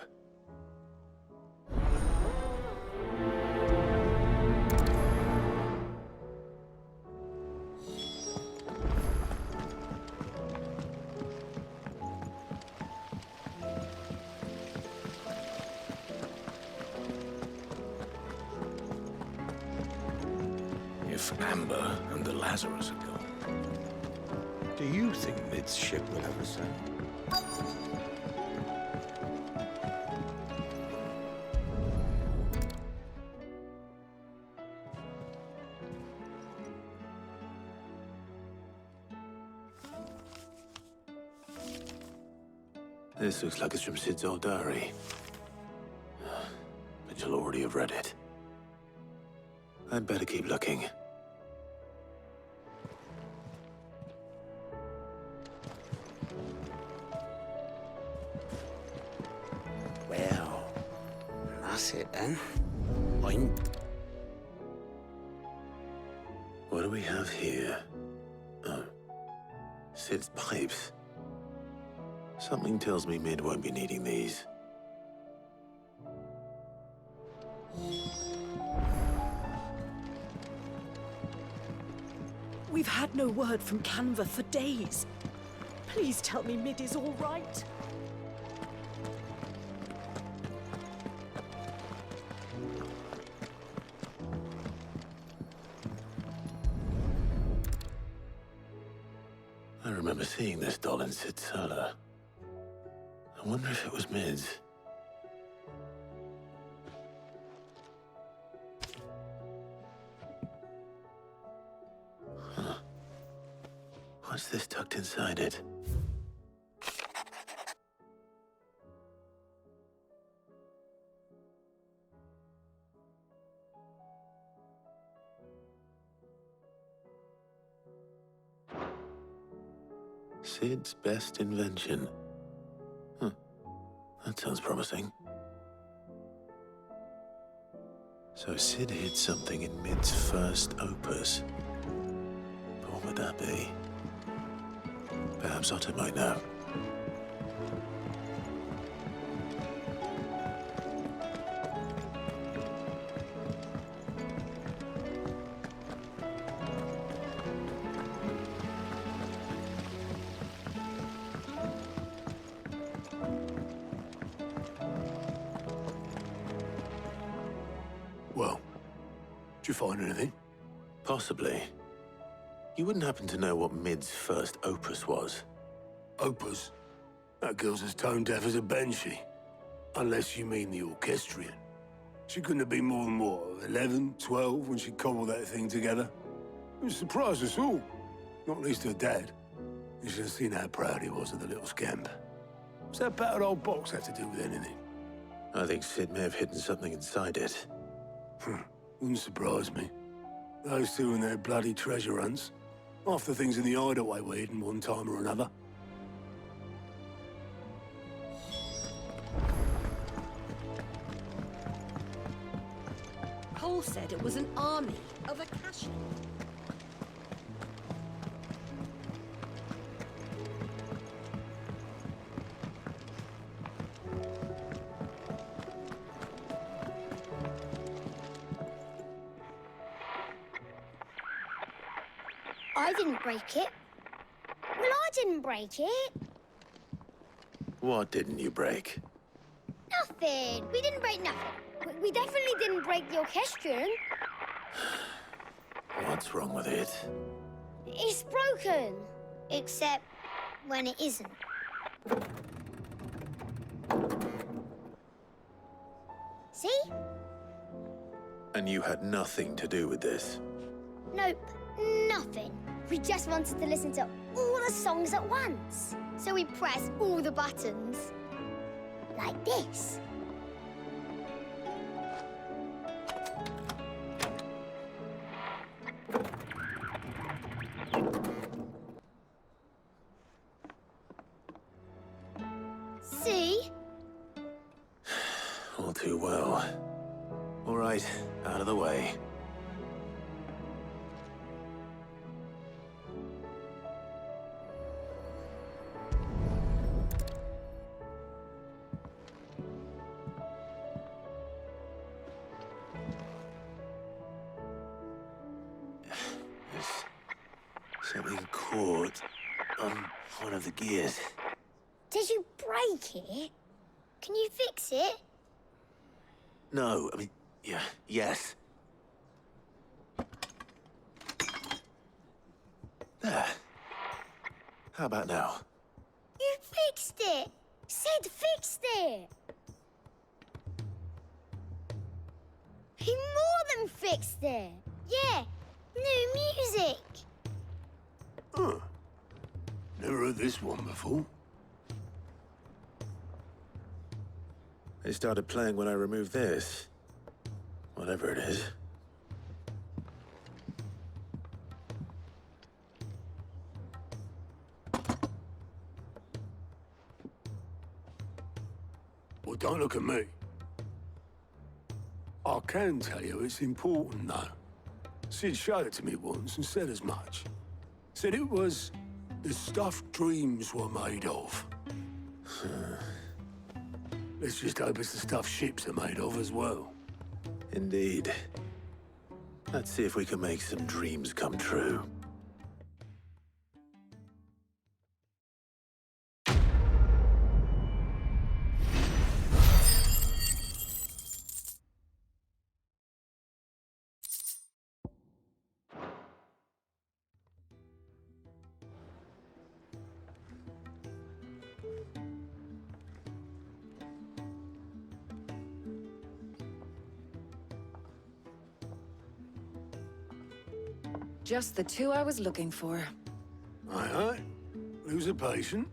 If Amber and the Lazarus are gone, do you think Mid's ship will ever sail? This looks like it's from Sid's old diary. But you'll already have read it. I'd better keep looking. Well, that's it then. What do we have here? Oh. Sid's pipes. Something tells me Mid won't be needing these. We've had no word from Canva for days. Please tell me Mid is all right. I remember seeing this doll in Sid's cellar. I wonder if it was Mid's. Huh. What's this tucked inside it? Sid's best invention. Huh. That sounds promising. So Sid hid something in Mid's first opus. But what would that be? Perhaps Otto might know. you find anything? Possibly. You wouldn't happen to know what Mid's first opus was? Opus? That girl's as tone deaf as a banshee. Unless you mean the orchestrion. She couldn't have been more than, what, 11, 12 when she cobbled that thing together? It surprised us all. Not least her dad. You should have seen how proud he was of the little scamp. What's that battered old box have to do with anything? I think Sid may have hidden something inside it. Wouldn't surprise me. Those two and their bloody treasure hunts. Half the things in the hideaway were hidden one time or another. Cole said it was an army of Akashians. I didn't break it. Well, I didn't break it. What didn't you break? Nothing. We didn't break nothing. We definitely didn't break the orchestrion. What's wrong with it? It's broken. Except when it isn't. See? And you had nothing to do with this? Nope, nothing. We just wanted to listen to all the songs at once. So we pressed all the buttons. Like this. See? All too well. All right, out of the way. Something caught on one of the gears. Did you break it? Can you fix it? No, I mean, yeah, yes. There. How about now? You fixed it! Sid fixed it! He more than fixed it! Yeah, new music! Huh. Never heard this one before. They started playing when I removed this. Whatever it is. Well, don't look at me. I can tell you it's important, though. Sid showed it to me once and said as much. Said it was the stuff dreams were made of. Let's just hope it's the stuff ships are made of as well. Indeed. Let's see if we can make some dreams come true. Just the two I was looking for. Aye. Lose a patient?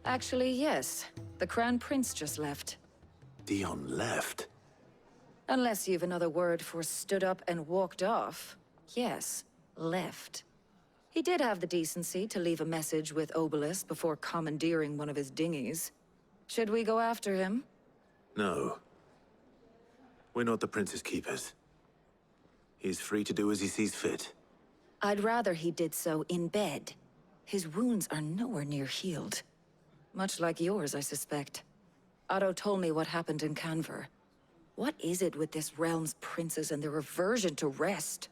Actually, yes. The Crown Prince just left. Dion left? Unless you've another word for stood up and walked off. Yes, left. He did have the decency to leave a message with Obelisk before commandeering one of his dinghies. Should we go after him? No. We're not the Prince's keepers. He's free to do as he sees fit. I'd rather he did so in bed. His wounds are nowhere near healed. Much like yours, I suspect. Otto told me what happened in Canver. What is it with this realm's princes and their aversion to rest?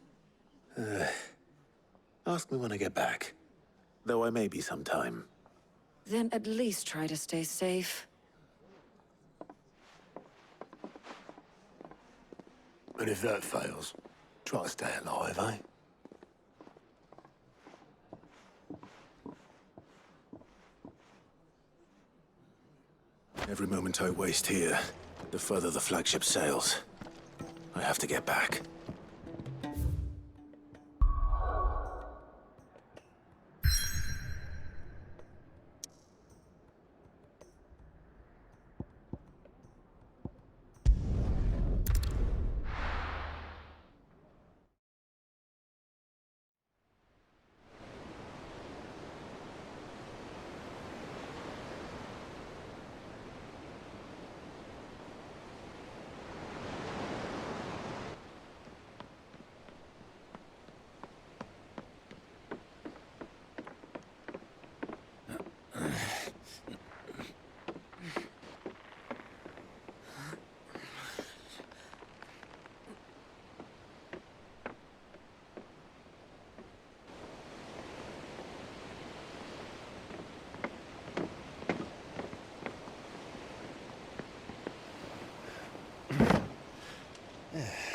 Ask me when I get back. Though I may be sometime. Then at least try to stay safe. And if that fails, Try to stay alive, eh? Every moment I waste here, the further the flagship sails. I have to get back.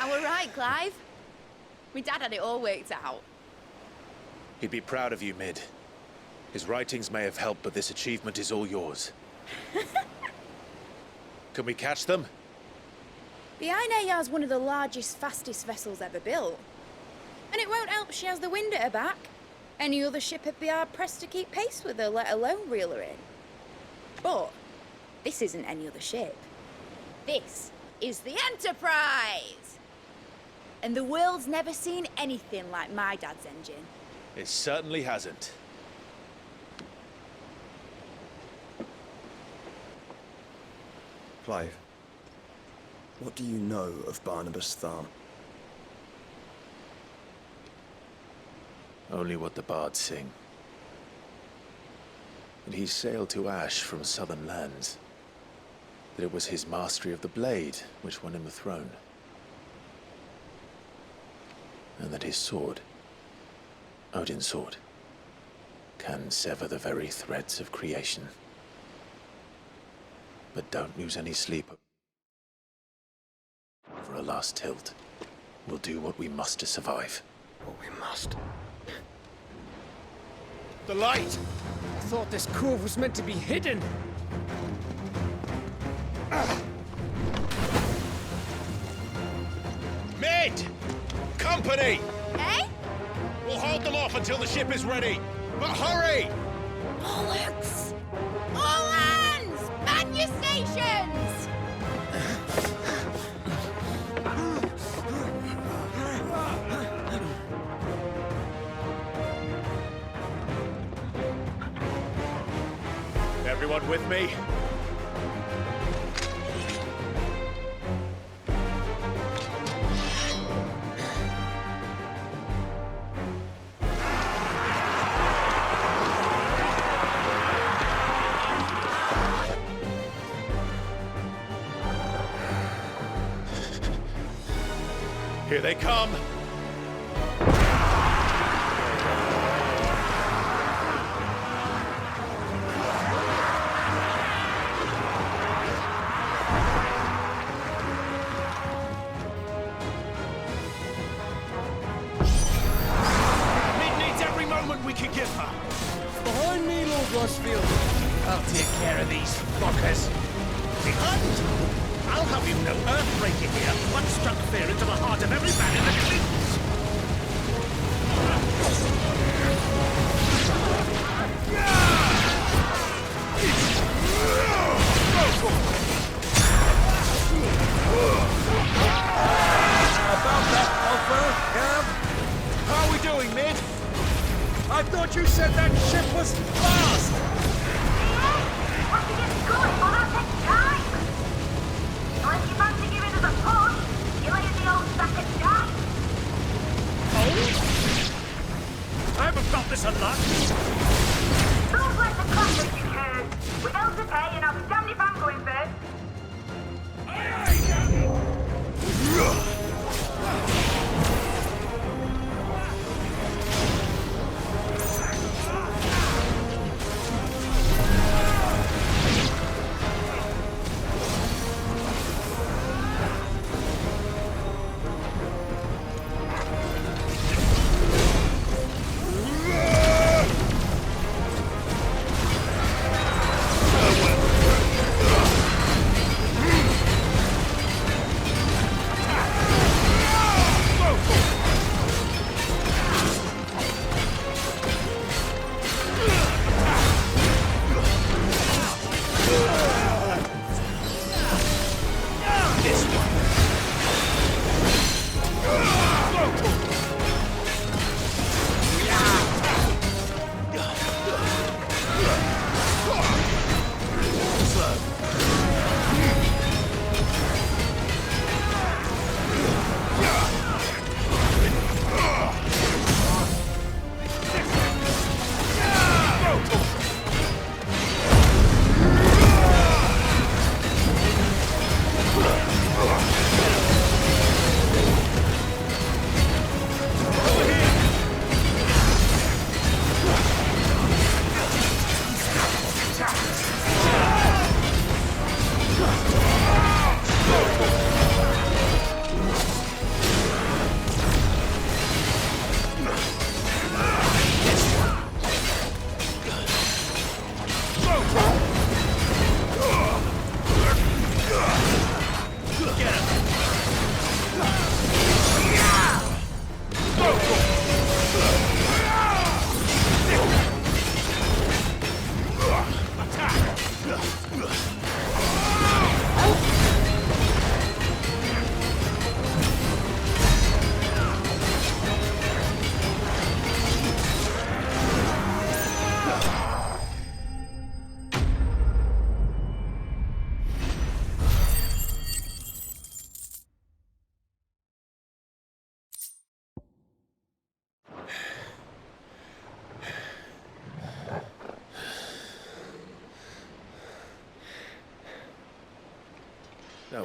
I were right, Clive. My dad had it all worked out. He'd be proud of you, Mid. His writings may have helped, but this achievement is all yours. Can we catch them? The Eikonic is one of the largest, fastest vessels ever built. And it won't help she has the wind at her back. Any other ship would be hard-pressed to keep pace with her, let alone reel her in. But this isn't any other ship. This is the Enterprise! And the world's never seen anything like my dad's engine. It certainly hasn't. Clive, what do you know of Barnabas Tharn? Only what the bards sing. And he sailed to Ash from southern lands. That it was his mastery of the blade which won him the throne. And that his sword, Odin's sword, can sever the very threads of creation. But don't lose any sleep over a last tilt. We'll do what we must to survive. What we must. The light! I thought this cove was meant to be hidden. Mid! Company! Eh? We'll hold them off until the ship is ready. But hurry! Bollocks! All hands! Man your stations! Everyone with me? Here they come! We can give her. Behind me, Lord Rosfield. I'll take care of these fuckers. Behind? I'll have you know, Earthbreaker here once struck fear into the heart of every man in the fleet. About that offer, Cav? How are we doing, Mid? I thought you said that ship was fast! Once it gets going, well, that takes time! So if you fancy giving us a push, you lay in the old sack and die. I haven't felt this a lot. Sounds like the classic you heard. With hell to pay, and I'll be damned if I'm going first.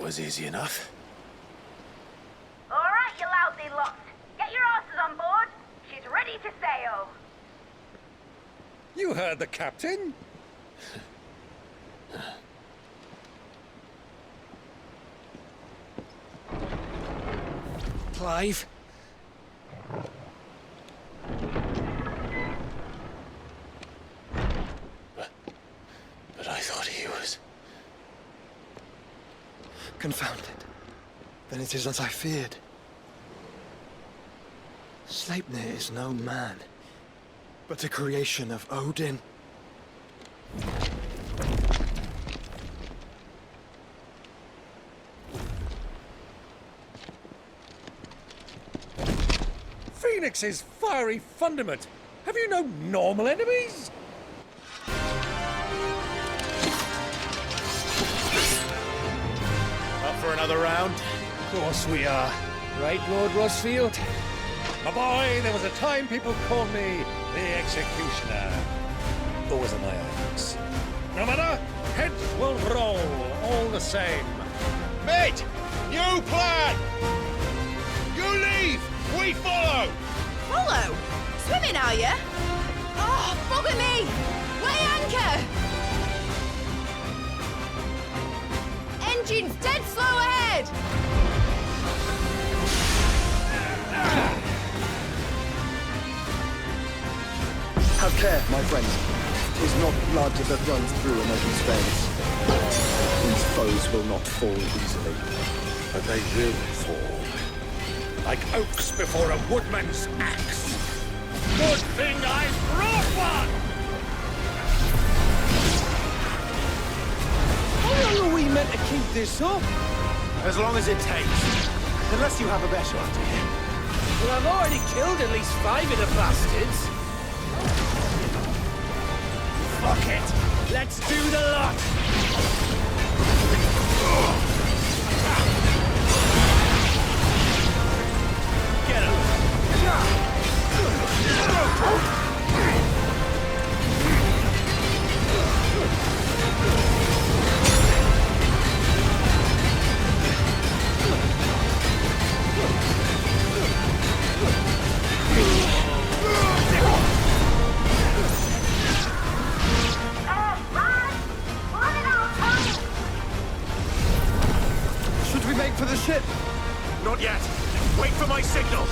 was easy enough. All right, you lousy lot. Get your asses on board. She's ready to sail. You heard the captain. Clive? But I thought he was... Confounded. Then it is as I feared. Sleipnir is no man, but a creation of Odin. Phoenix's fiery fundament. Have you no normal enemies? Up for another round? Of course we are. Right, Lord Rosfield? My boy, there was a time people called me the Executioner. Or was it my axe? No matter, heads will roll all the same. Mate! New plan! You leave! We follow! Follow? Swimming, are you? Oh, bugger me! Weigh anchor! Engine's dead slow ahead! Have care, my friends. 'Tis not blood that runs through an open's veins. These foes will not fall easily. But they will fall. Like oaks before a woodman's axe. Good thing I brought one! How long are we meant to keep this up? As long as it takes. Unless you have a better idea. Well, I've already killed at least 5 of the bastards. Fuck it! Let's do the lot! Get him! Should we make for the ship? Not yet. Wait for my signal.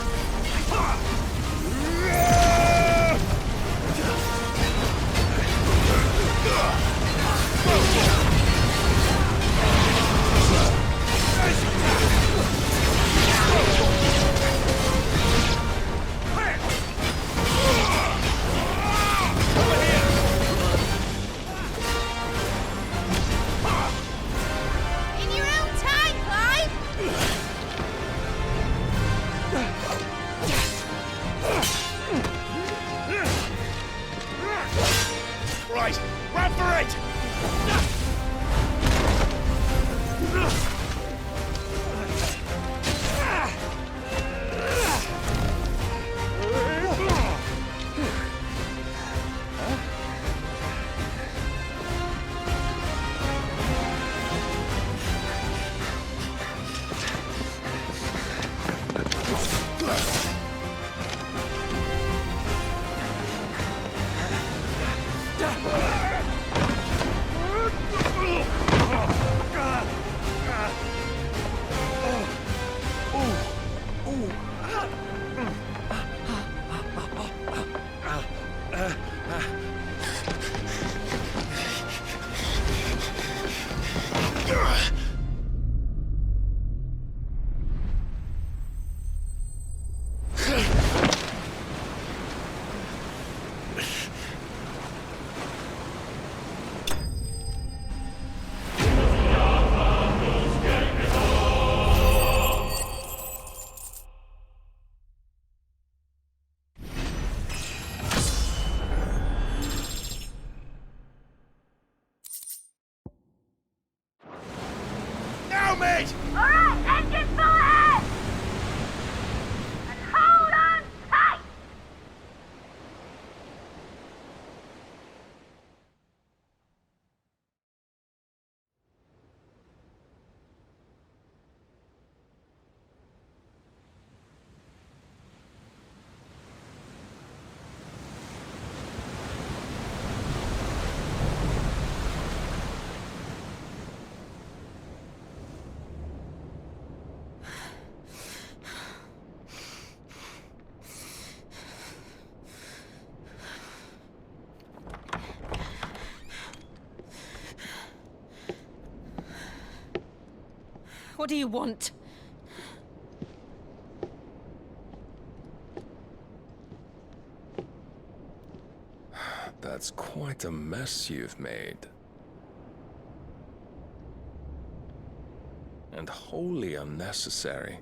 In your own time, Clive! Right, run for it! What do you want? That's quite a mess you've made. And wholly unnecessary.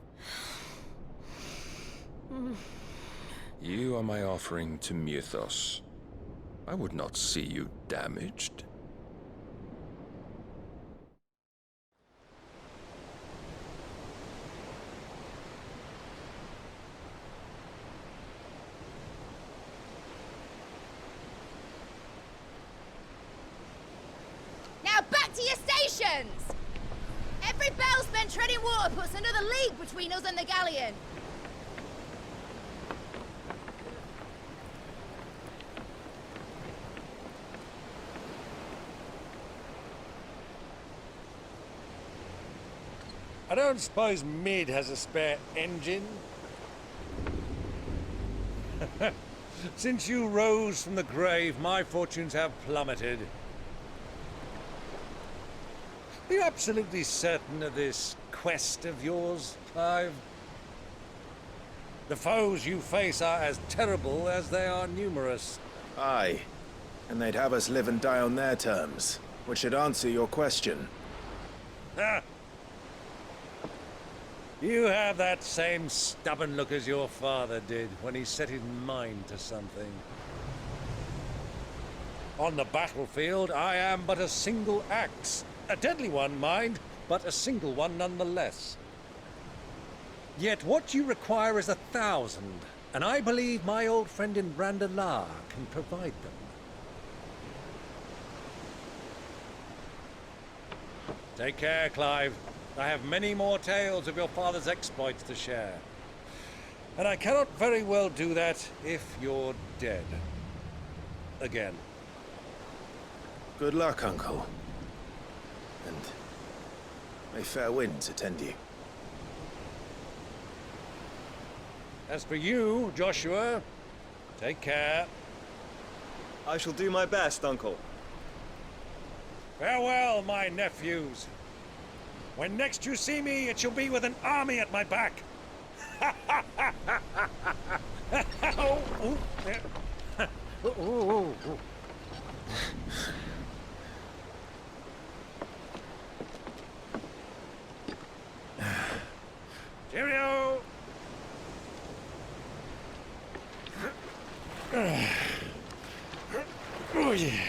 You are my offering to Mythos. I would not see you damaged. Now back to your stations! Every bell spent treading water puts another league between us and the galleon. I don't suppose Mid has a spare engine? Since you rose from the grave, my fortunes have plummeted. Are you absolutely certain of this quest of yours, Clive? The foes you face are as terrible as they are numerous. Aye, and they'd have us live and die on their terms, which should answer your question. Ha! You have that same stubborn look as your father did when he set his mind to something. On the battlefield, I am but a single axe. A deadly one, mind, but a single one nonetheless. Yet what you require is 1,000, and I believe my old friend in Brandalar can provide them. Take care, Clive. I have many more tales of your father's exploits to share. And I cannot very well do that if you're dead. Again. Good luck, Uncle. And may fair winds attend you. As for you, Joshua, take care. I shall do my best, Uncle. Farewell, my nephews. When next you see me, it shall be with an army at my back. Cheerio! Oh, yeah.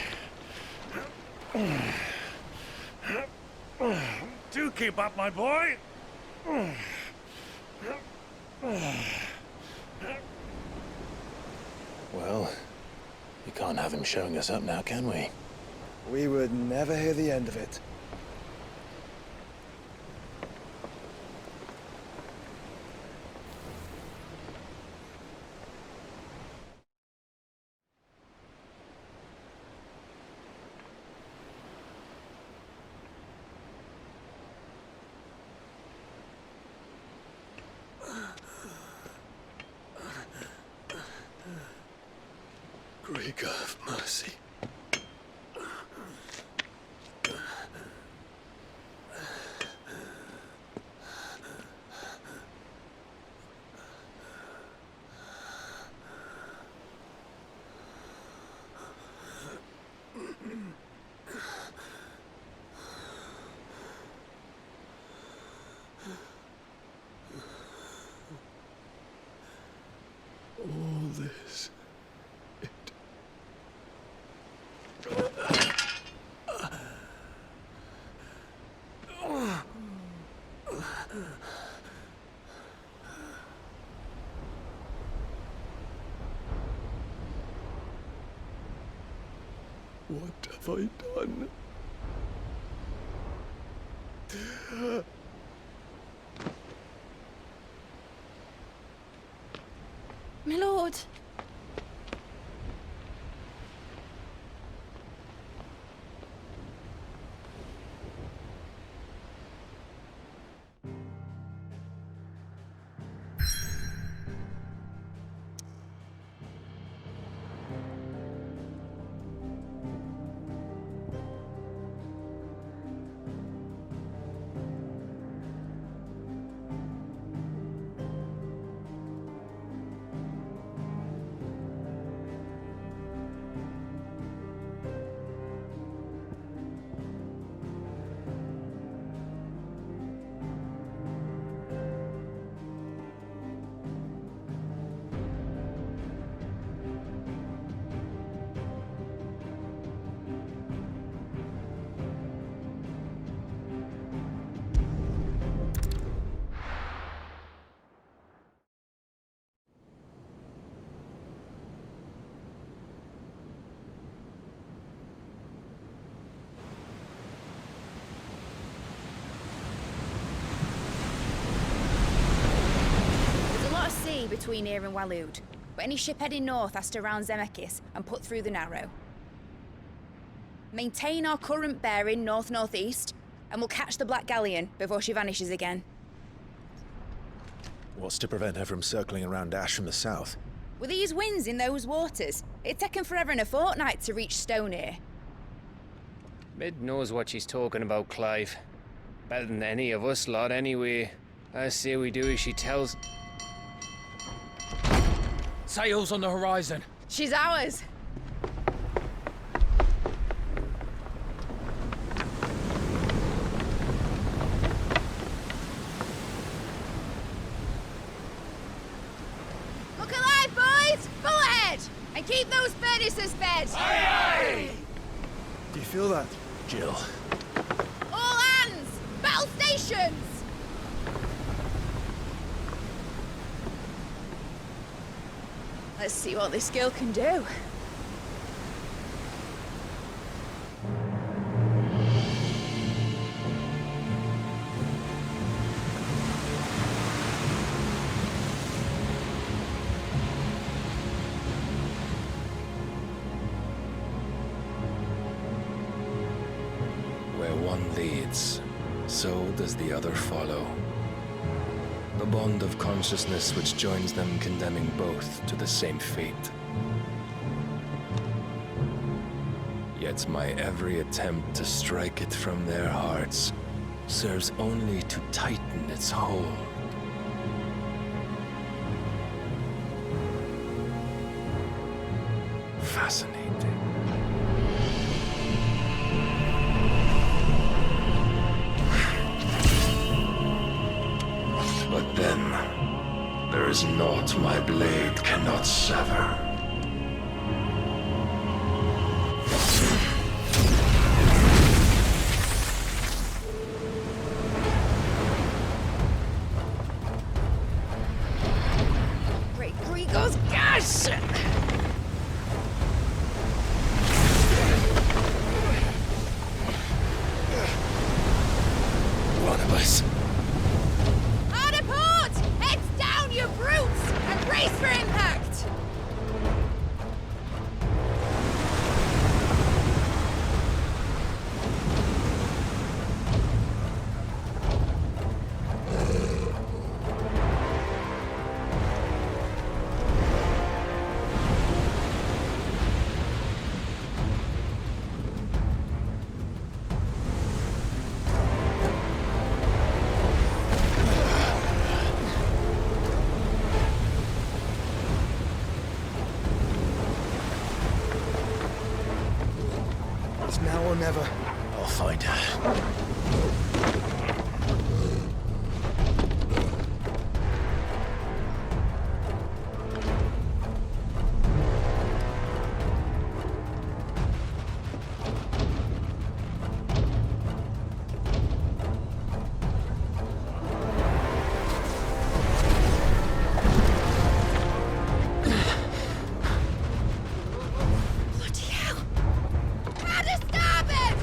Do keep up, my boy. Well, we can't have him showing us up now, can we? We would never hear the end of it. Great God of mercy. All this. What have I done? My lord. between here and Waloed, but any ship heading north has to round Zemeckis and put through the Narrow. Maintain our current bearing north-northeast, and we'll catch the Black Galleon before she vanishes again. What's to prevent her from circling around Ash from the south? With these winds in those waters, it'd taken forever and a fortnight to reach Stonehenge. Mid knows what she's talking about, Clive. Better than any of us lot, anyway. I say we do as she tells. Sails on the horizon. She's ours. Look alive, boys! Full ahead! And keep those furnaces fed! Aye, aye! Do you feel that? Jill. All hands! Battle stations! Let's see what this girl can do. Where one leads, so does the other follow. The bond of consciousness which joins them condemning both to the same fate. Yet my every attempt to strike it from their hearts serves only to tighten its hold. Fascinating. But then, there is naught my blade cannot sever. Great Grigor's gas! One of us. You brutes! And brace for impact! Now or never. I'll find her. Bloody hell! How to stop it!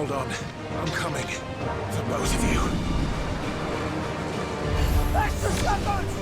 Hold on. I'm coming. For both of you. Extra seconds!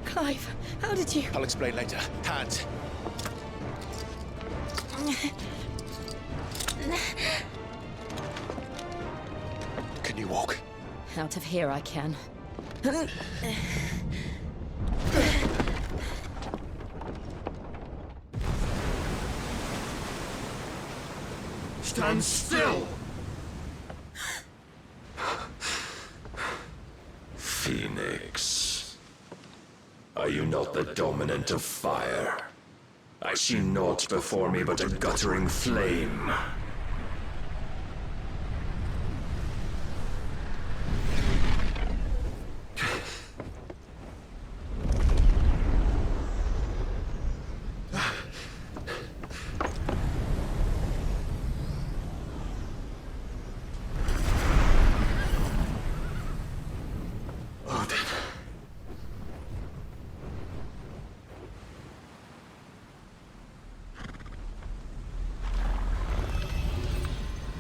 Clive, how did you... I'll explain later. Hands. Can you walk? Out of here I can. Stand still! Phoenix. Are you not the dominant of fire? I see naught before me but a guttering flame.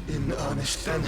In earnest, then.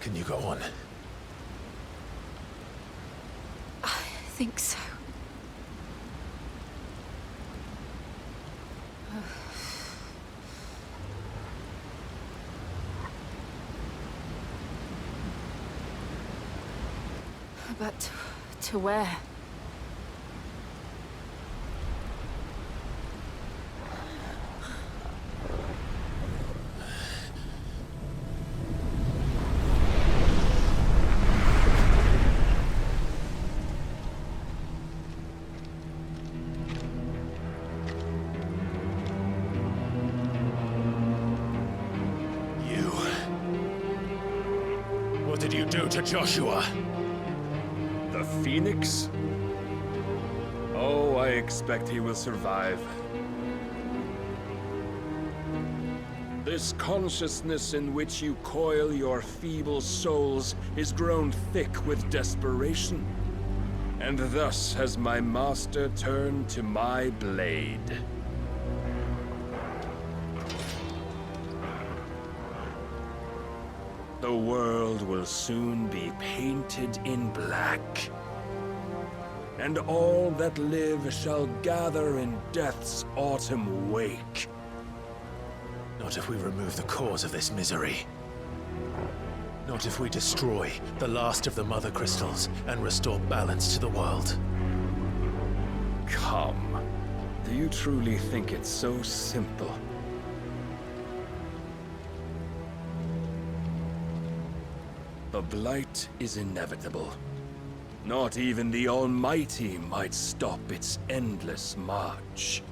Can you go on? I think so. But to where? What did you do to Joshua? The Phoenix? Oh, I expect he will survive. This consciousness in which you coil your feeble souls is grown thick with desperation. And thus has my master turned to my blade. The world will soon be painted in black. And all that live shall gather in death's autumn wake. Not if we remove the cause of this misery. Not if we destroy the last of the Mothercrystals and restore balance to the world. Come. Do you truly think it's so simple? The Blight is inevitable. Not even the Almighty might stop its endless march.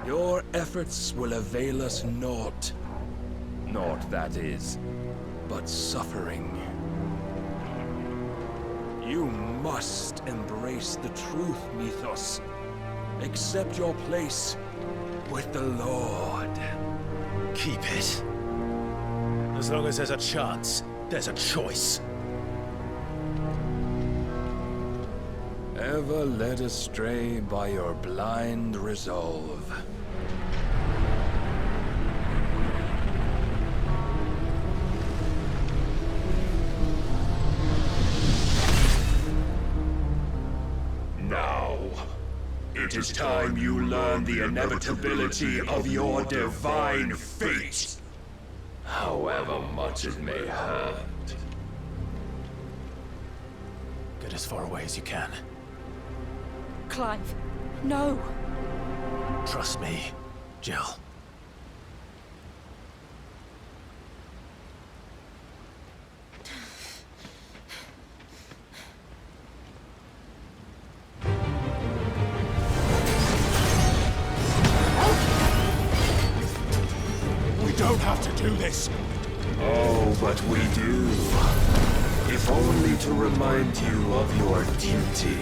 Your efforts will avail us naught. Naught, that is, but suffering. You must embrace the truth, Mythos. Accept your place with the Lord. Keep it. As long as there's a chance, there's a choice. Ever led astray by your blind resolve. Now, it is time you learn the inevitability of your divine fate, however much it may hurt. Get as far away as you can. Clive, no. Trust me, Jill. We don't have to do this. Oh, but we do. If only to remind you of your duty.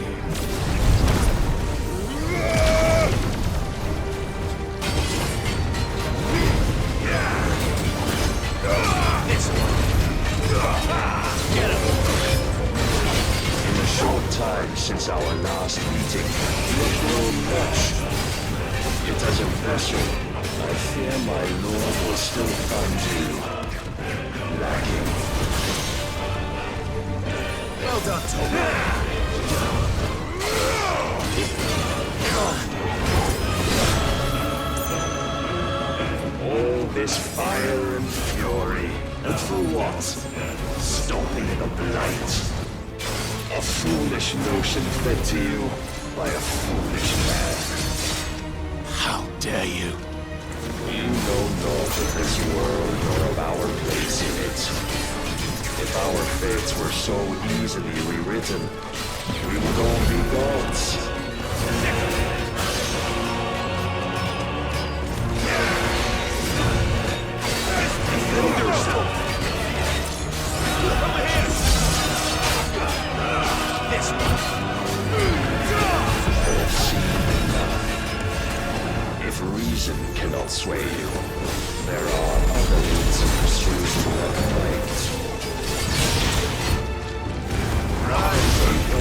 Get him! In the short time since our last meeting, you have grown much. Yet as a vessel, I fear my lord will still find you lacking. Well done, Tom. All this fire and fury, and for what? Stopping the blight. A foolish notion fed to you by a foolish man. How dare you? You know naught of this world or of our place in it. If our fates were so easily rewritten, we would all be gods. If reason cannot sway you, there are other reasons choose to fight. Rise and go.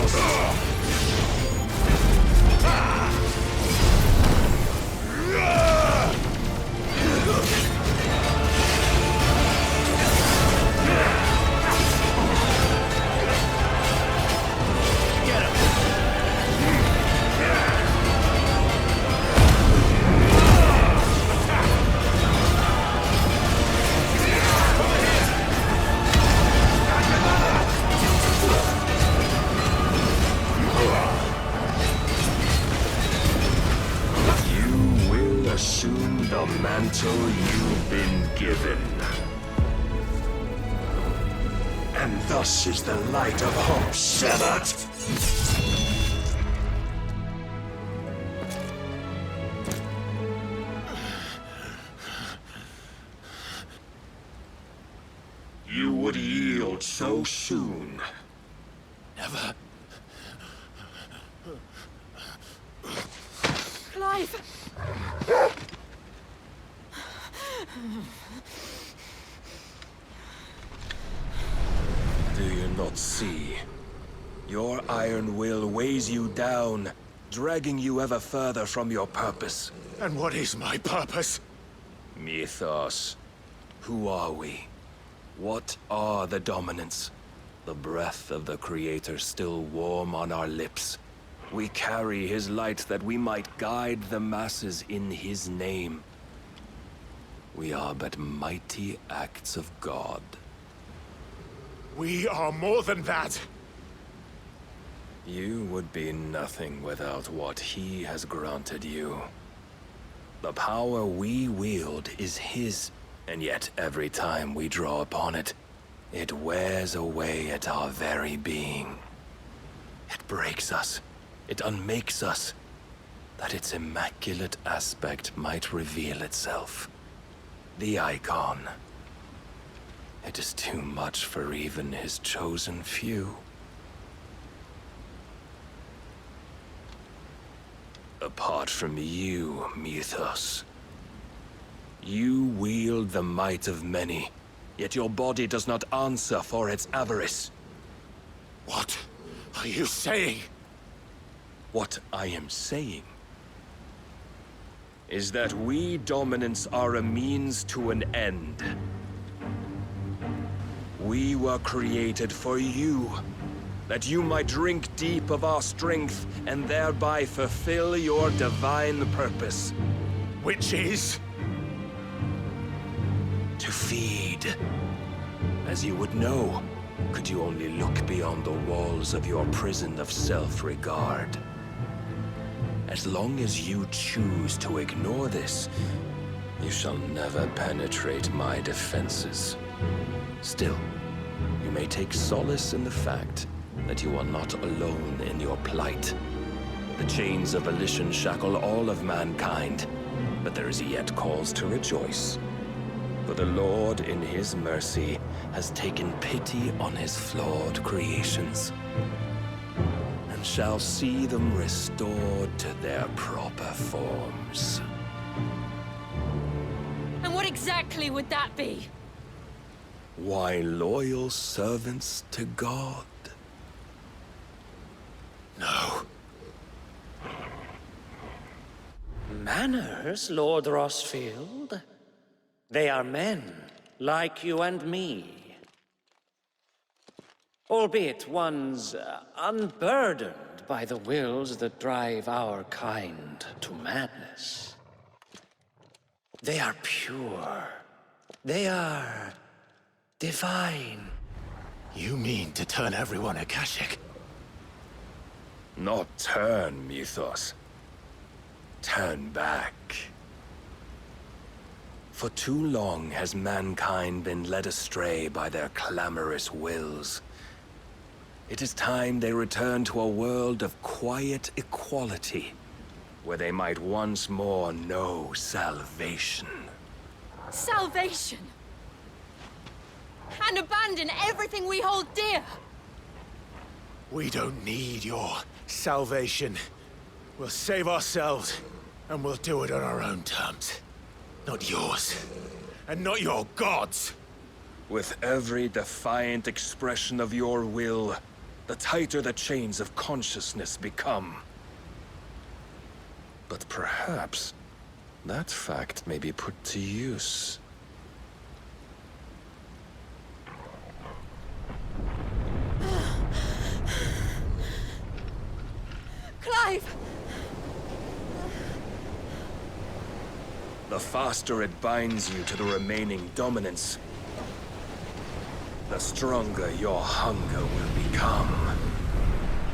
Assume the mantle you've been given. And thus is the light of hope severed. You would yield so soon. Never. Clive! Do you not see? Your iron will weighs you down, dragging you ever further from your purpose. And what is my purpose? Mythos. Who are we? What are the dominants? The breath of the Creator still warm on our lips. We carry his light that we might guide the masses in his name. We are but mighty acts of God. We are more than that. You would be nothing without what he has granted you. The power we wield is his, and yet every time we draw upon it, it wears away at our very being. It breaks us. It unmakes us, that its immaculate aspect might reveal itself. The icon. It is too much for even his chosen few. Apart from you, Mythos, you wield the might of many, Yet your body does not answer for its avarice. What are you saying? What I am saying is that we dominants are a means to an end. We were created for you, that you might drink deep of our strength and thereby fulfill your divine purpose. Which is? To feed. As you would know, could you only look beyond the walls of your prison of self-regard. As long as you choose to ignore this, you shall never penetrate my defenses. Still, you may take solace in the fact that you are not alone in your plight. The chains of volition shackle all of mankind, but there is yet cause to rejoice. For the Lord, in his mercy, has taken pity on his flawed creations, and shall see them restored to their proper forms. And what exactly would that be? Why, loyal servants to God. No. Manners, Lord Rossfield? They are men, like you and me. Albeit ones unburdened by the wills that drive our kind to madness. They are pure. They are divine. You mean to turn everyone Akashic? Not turn, Mythos. Turn back. For too long has mankind been led astray by their clamorous wills. It is time they return to a world of quiet equality, where they might once more know salvation. Salvation! And abandon everything we hold dear! We don't need your salvation. We'll save ourselves, and we'll do it on our own terms. Not yours. And not your gods! With every defiant expression of your will, the tighter the chains of consciousness become. But perhaps that fact may be put to use. Clive! The faster it binds you to the remaining dominance, the stronger your hunger will become.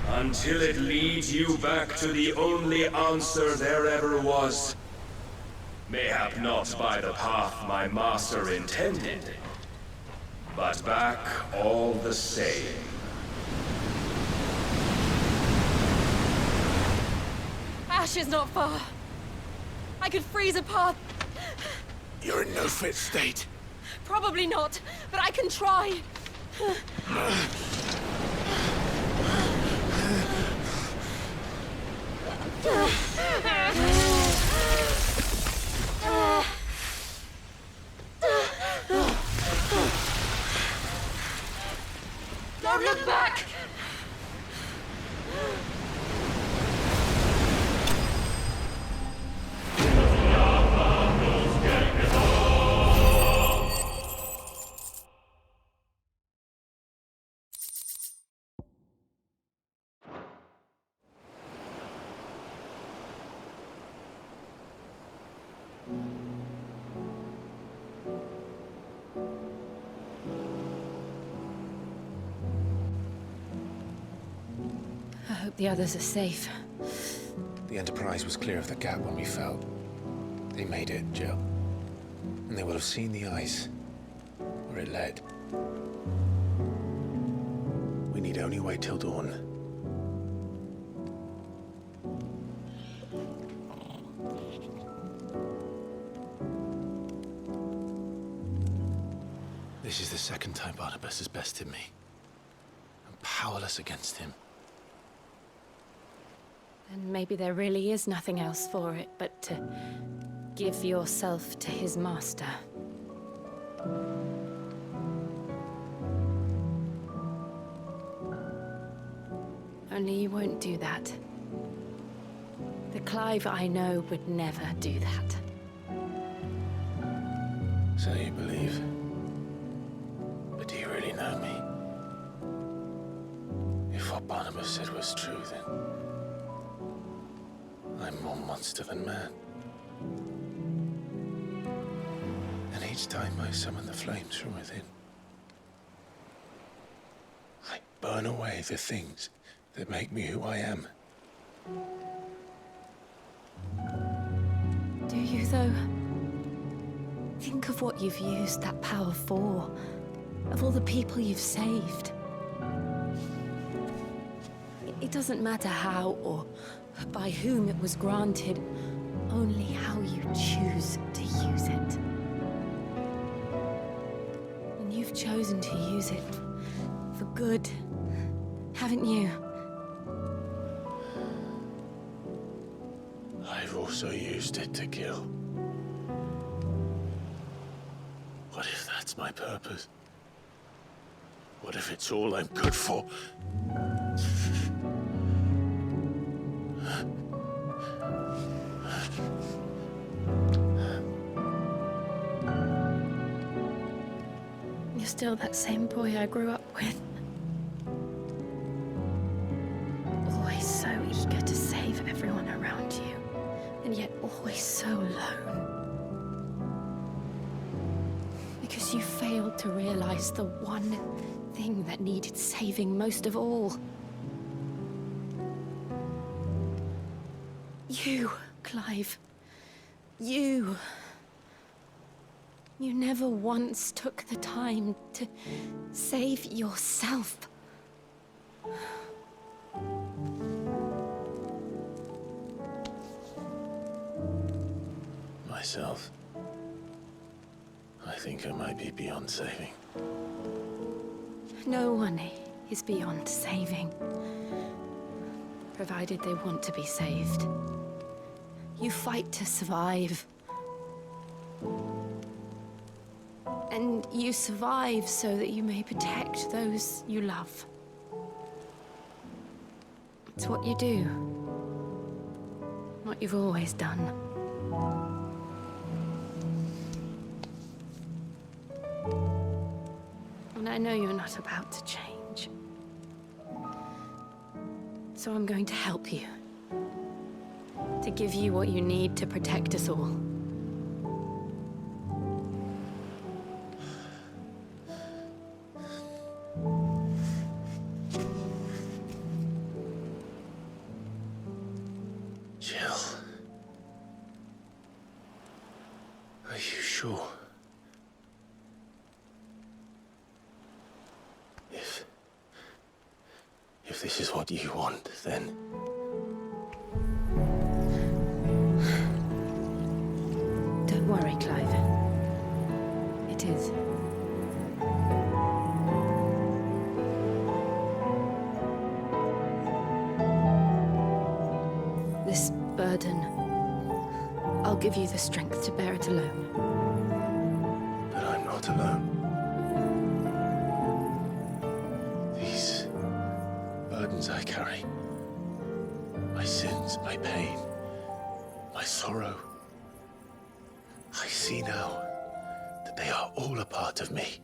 Until it leads you back to the only answer there ever was. Mayhap not by the path my master intended, but back all the same. Ash is not far. I could freeze a path. You're in no fit state. Probably not, but I can try. Don't look back! I hope the others are safe. The Enterprise was clear of the gap when we fell. They made it, Jill. And they will have seen the ice, where it led. We need only wait till dawn. This is the second time Barnabas has bested me. I'm powerless against him. And maybe there really is nothing else for it but to give yourself to his master. Only you won't do that. The Clive I know would never do that. So you believe? But do you really know me? If what Barnabas said was true, then I'm more monster than man. And each time I summon the flames from within, I burn away the things that make me who I am. Do you, though? Think of what you've used that power for, of all the people you've saved. It doesn't matter how or by whom it was granted, only how you choose to use it. And you've chosen to use it for good, haven't you? I've also used it to kill. What if that's my purpose? What if it's all I'm good for? You're still that same boy I grew up with. Always so eager to save everyone around you, and yet always so alone. Because you failed to realize the one thing that needed saving most of all. You, Clive. You. You never once took the time to save yourself. Myself? I think I might be beyond saving. No one is beyond saving, provided they want to be saved. You fight to survive. And you survive so that you may protect those you love. It's what you do. What you've always done. And I know you're not about to change. So I'm going to help you. To give you what you need to protect us all. Jill. Are you sure? If this is what you want, then... Don't worry, Clive. It is. This burden, I'll give you the strength to bear it alone. But I'm not alone. These burdens I carry, my sins, my pain, my sorrow, I see now that they are all a part of me.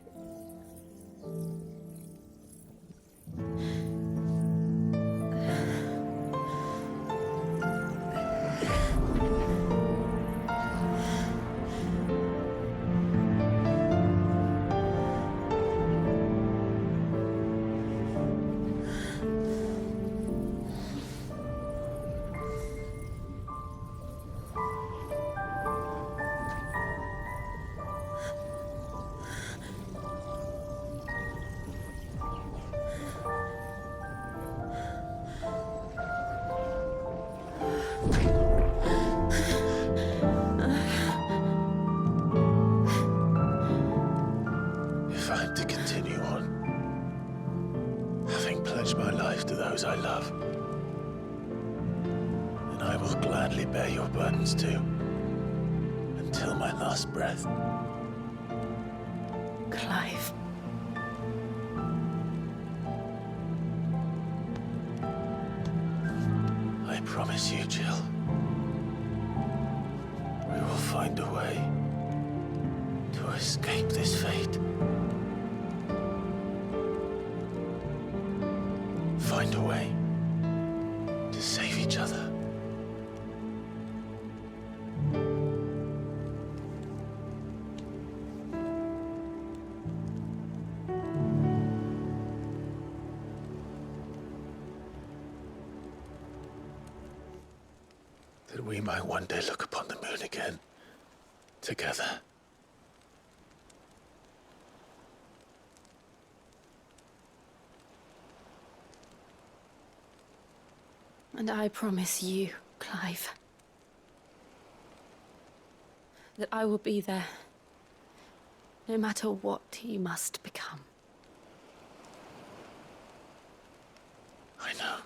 If I'm to continue on, having pledged my life to those I love, then I will gladly bear your burdens too, until my last breath. Clive. promise you, Jill, we will find a way to escape this fate. Find a way to save each other. That we might one day look upon the moon again, together. And I promise you, Clive, that I will be there, no matter what you must become. I know.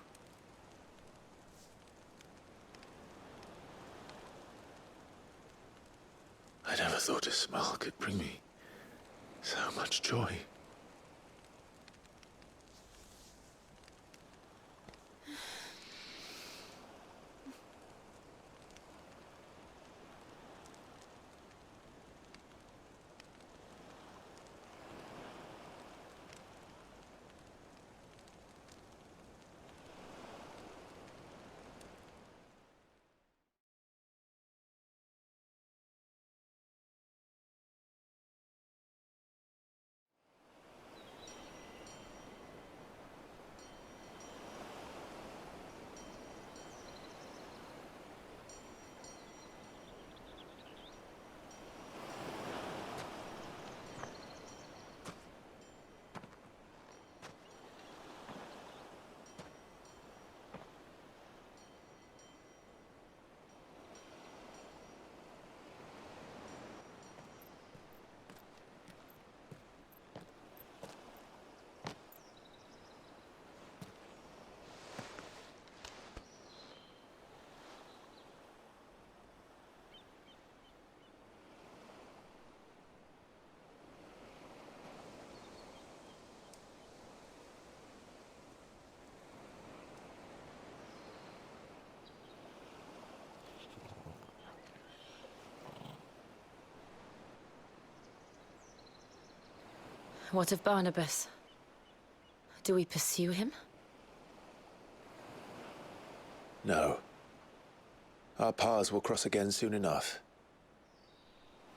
I never thought a smile could bring me so much joy. What of Barnabas? Do we pursue him? No. Our paths will cross again soon enough.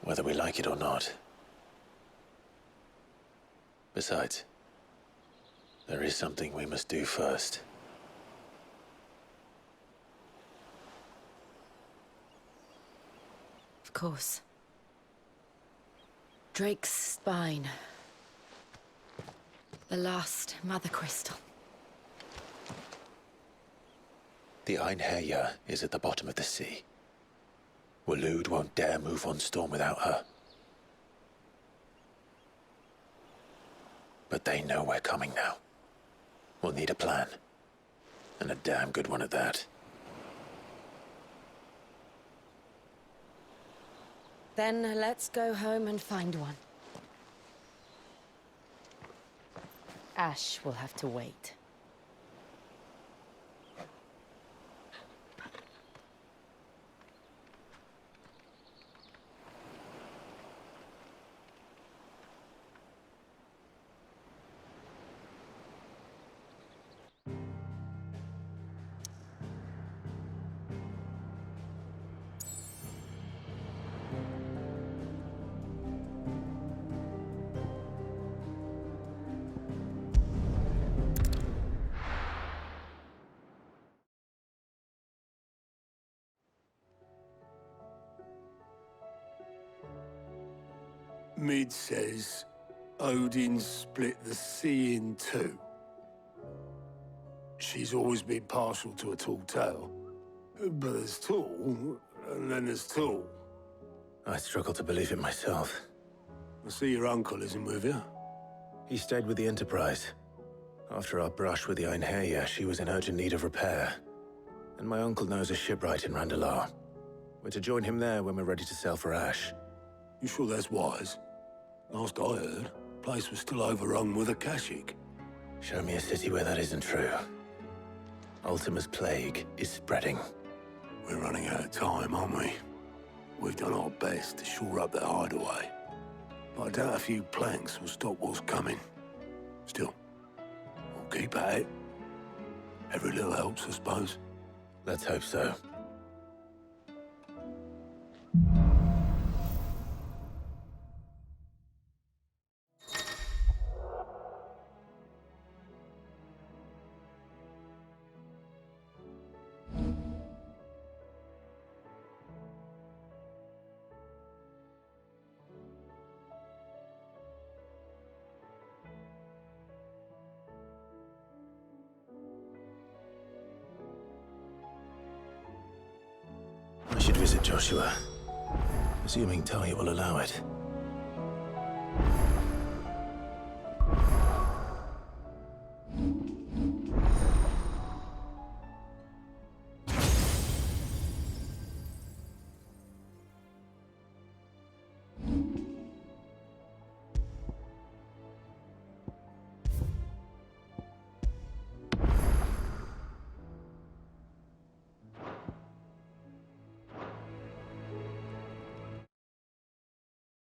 Whether we like it or not. Besides, there is something we must do first. Of course. Drake's spine. The last Mothercrystal. The Einherja is at the bottom of the sea. Waloed won't dare move on Storm without her. But they know we're coming now. We'll need a plan. And a damn good one at that. Then let's go home and find one. Ash will have to wait. Mid says Odin split the sea in two. She's always been partial to a tall tale. But there's tall, and then there's tall. I struggle to believe it myself. I see your uncle isn't with you. He stayed with the Enterprise. After our brush with the Einherja, she was in urgent need of repair. And my uncle knows a shipwright in Randalar. We're to join him there when we're ready to sail for Ash. You sure that's wise? Last I heard, the place was still overrun with Akashic. Show me a city where that isn't true. Ultima's plague is spreading. We're running out of time, aren't we? We've done our best to shore up that hideaway. But I doubt a few planks will stop what's coming. Still, we'll keep at it. Every little helps, I suppose. Let's hope so. I should visit Joshua, assuming Talia will allow it.